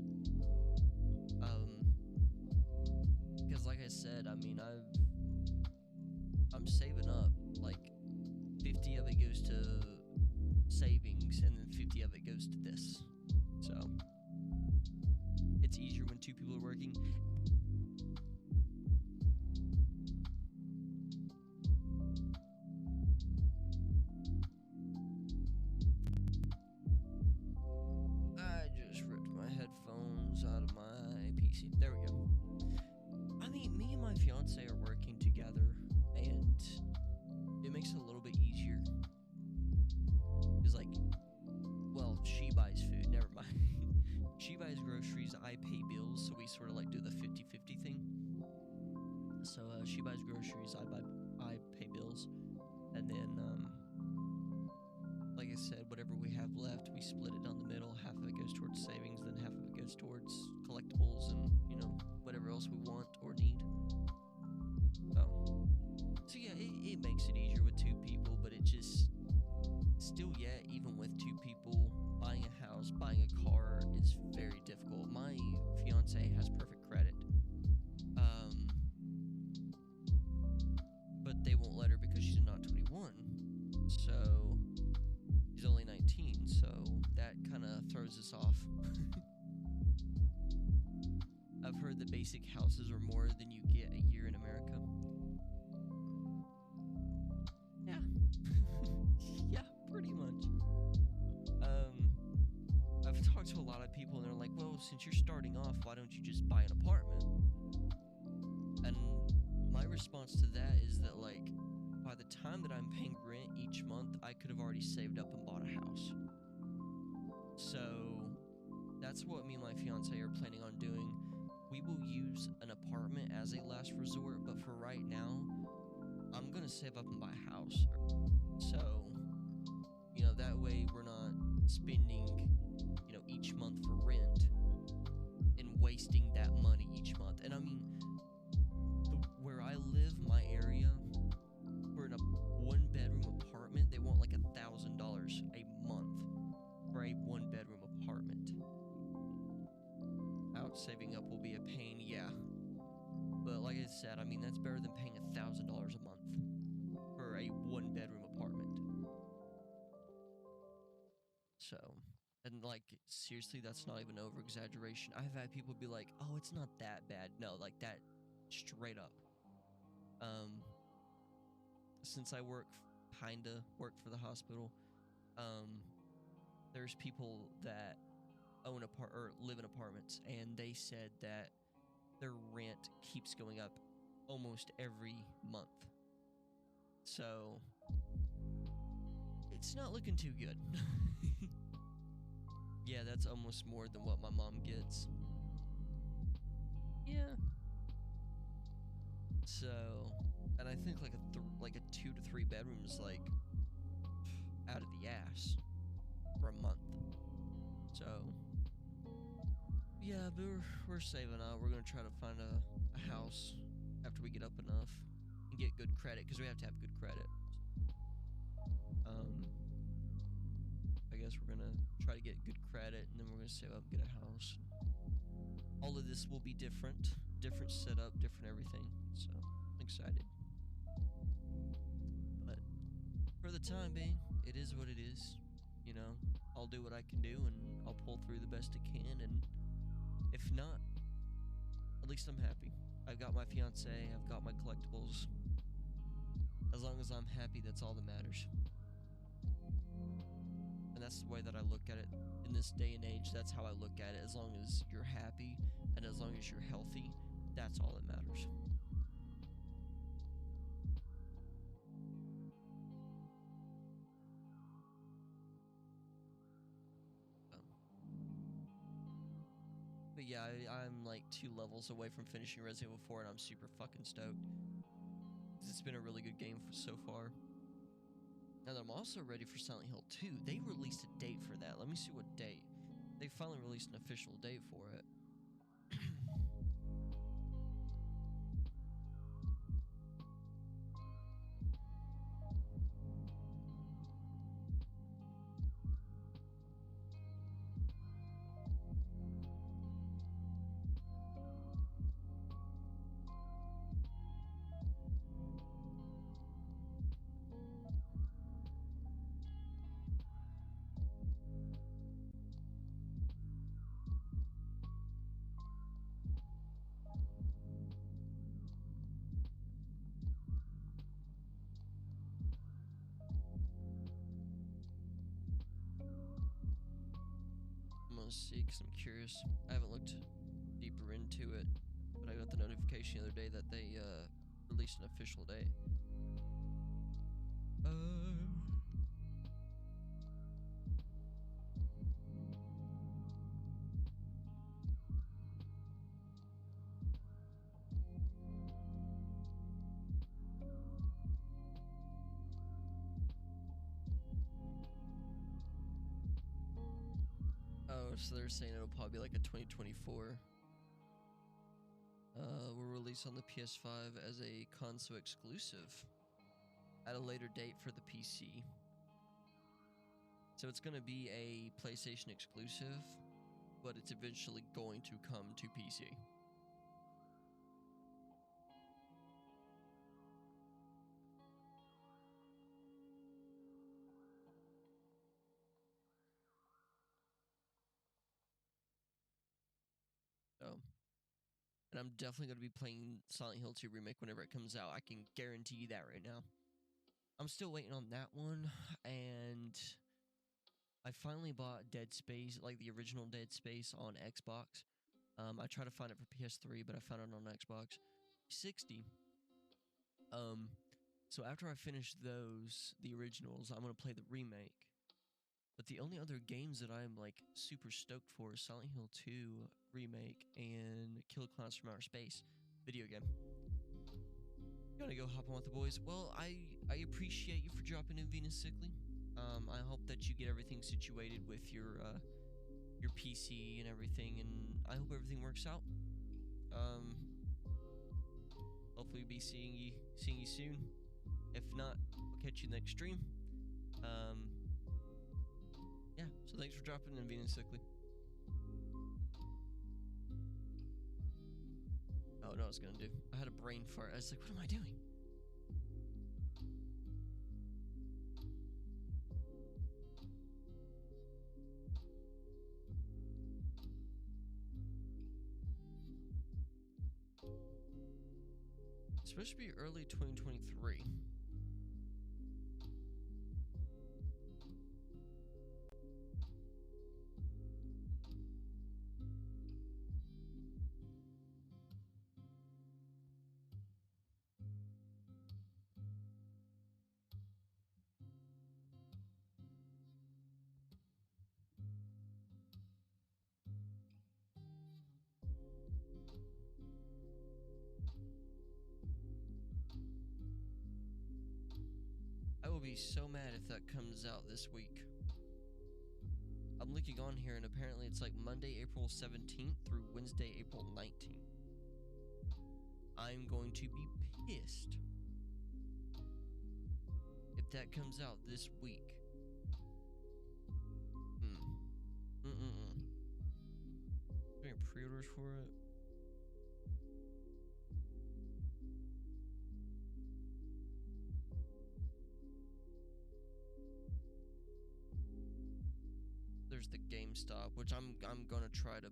Because like I said, I mean, I'm saving up, like 50 of it goes to savings, and then 50 of it goes to this. So, it's easier when 2 people are working. I just ripped my headphones out of my PC. There we go. I mean, me and my fiance are working together, and it makes it a little bit easier. Because, like, well, she buys food, never mind. She buys groceries, I pay bills, so we sort of like do the 50-50 thing. So, she buys groceries, I pay bills, and then, like I said, whatever we have left, we split it down the middle. Half of it goes towards savings, then half of it goes towards collectibles and, you know, whatever else we want or need. So yeah, it makes it easier with 2 people, but it just, still yet, even with 2 people, buying a house, buying a car is very difficult. My fiance has perfect credit, but they won't let her because she's not 21, so she's only 19, so that kind of throws us off. I've heard the basic houses are more than you get a year in America. Yeah. Yeah, pretty much. I've talked to a lot of people and they're like, well, since you're starting off, why don't you just buy an apartment? And my response to that is that, like, by the time that I'm paying rent each month, I could have already saved up and bought a house. So that's what me and my fiance are planning on doing. We will use an apartment as a last resort, but for right now, I'm gonna save up and buy a house. So, you know, that way we're not spending, you know, each month for rent and wasting that money each month. And I mean, where I live, my area, we're in a 1-bedroom apartment. They want like $1,000 a month for a 1-bedroom apartment. Out saving up will be a pain, yeah. But like I said, I mean, that's better than paying $1,000 a month for a 1-bedroom apartment. So, and like, seriously, that's not even over exaggeration. I've had people be like, oh, it's not that bad. No, like that straight up. Since I work for the hospital, there's people that own or live in apartments, and they said that their rent keeps going up almost every month. So it's not looking too good. Yeah, that's almost more than what my mom gets. Yeah. So, and I think like a 2 to 3 bedroom is like out of the ass for a month. So, yeah, but we're saving up. We're gonna try to find a house after we get up enough and get good credit, because we have to have good credit. I guess we're gonna try to get good credit, and then we're gonna save up and get a house. All of this will be different setup, different everything. So I'm excited. But for the time being, it is what it is. You know, I'll do what I can do, and I'll pull through the best I can. And if not, at least I'm happy. I've got my fiance, I've got my collectibles. As long as I'm happy, that's all that matters. And that's the way that I look at it in this day and age. That's how I look at it. As long as you're happy and as long as you're healthy, that's all that matters. But yeah, I'm like 2 levels away from finishing Resident Evil 4, and I'm super fucking stoked. It's been a really good game so far. And I'm also ready for Silent Hill 2. They released a date for that. Let me see what date. They finally released an official date for it. I'm gonna see, because I'm curious. I haven't looked deeper into it, but I got the notification the other day that they released an official date. Oh, so they're saying it'll probably be like a 2024. Will release on the PS5 as a console exclusive at a later date for the PC. So it's going to be a PlayStation exclusive, but it's eventually going to come to PC. So, and I'm definitely going to be playing Silent Hill 2 Remake whenever it comes out. I can guarantee you that right now. I'm still waiting on that one, and I finally bought Dead Space, like the original Dead Space, on Xbox. I tried to find it for PS3, but I found it on Xbox 60. So after I finish those, the originals, I'm gonna play the remake. But the only other games that I'm like super stoked for is Silent Hill 2 remake and Kill Clowns from Outer Space video game. Gonna go hop on with the boys. Well, I appreciate you for dropping in, Venus Sickly. I hope that you get everything situated with your PC and everything, and I hope everything works out. Hopefully we'll be seeing you soon. If not, we'll catch you next stream. Yeah, so thanks for dropping in, Venus Sickly. Oh, no, I was gonna do. I had a brain fart. I was like, what am I doing? It's supposed to be early 2023. be so mad if that comes out this week. I'm looking on here and apparently it's like Monday, April 17th through Wednesday, April 19th. I'm going to be pissed if that comes out this week. Doing pre-orders for it. There's the GameStop, which I'm gonna try to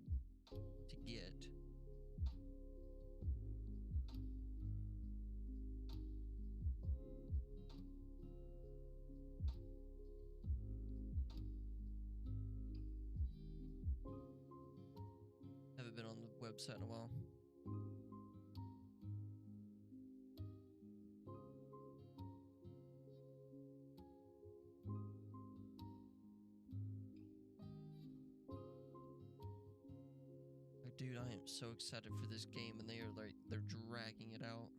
get. Haven't been on the website in a while. Dude, I am so excited for this game, and they're dragging it out.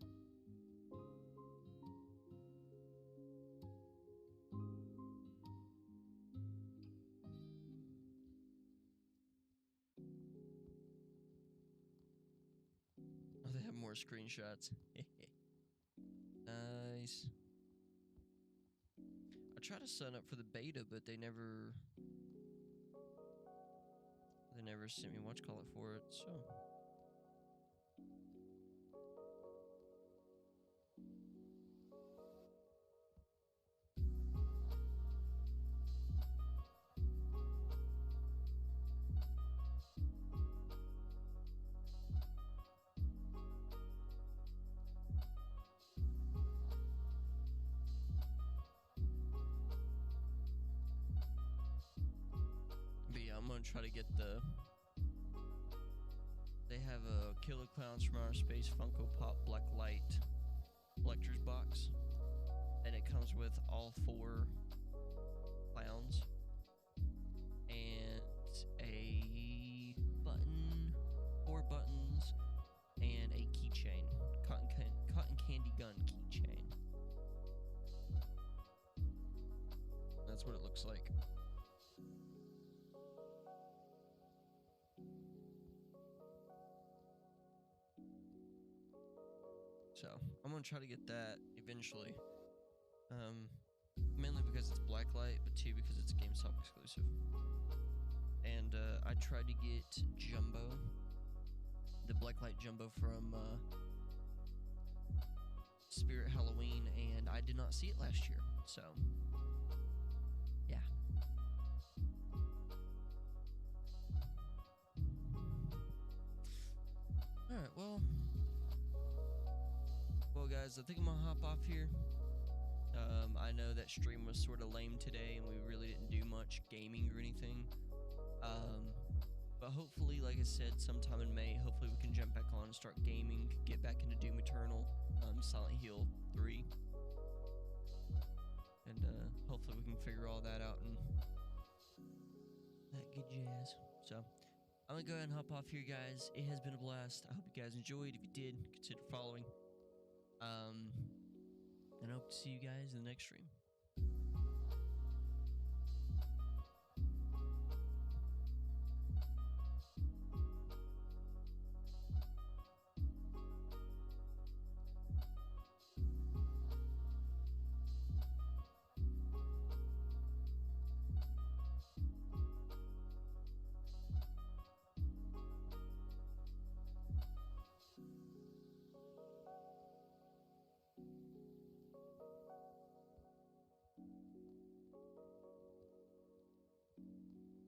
Oh, they have more screenshots. Nice. I tried to sign up for the beta, but they never sent me whatchamacallit for it, so. But yeah, I'm gonna try to get they have a Killer Clowns from Outer Space Funko Pop Black Light collector's box, and it comes with all 4 clowns and a button, 4 buttons, and a keychain, cotton candy gun keychain. That's what it looks like. So, I'm gonna try to get that eventually. Mainly because it's Blacklight, but 2 because it's GameStop exclusive. And I tried to get Jumbo, the Blacklight Jumbo from Spirit Halloween, and I did not see it last year. So, yeah. Alright, well, guys, I think I'm gonna hop off here. I know that stream was sort of lame today, and we really didn't do much gaming or anything. But hopefully, like I said, sometime in May, hopefully we can jump back on and start gaming, get back into Doom Eternal, Silent Hill 3. And hopefully we can figure all that out and that good jazz. So, I'm gonna go ahead and hop off here, guys. It has been a blast. I hope you guys enjoyed. If you did, consider following. And I hope to see you guys in the next stream.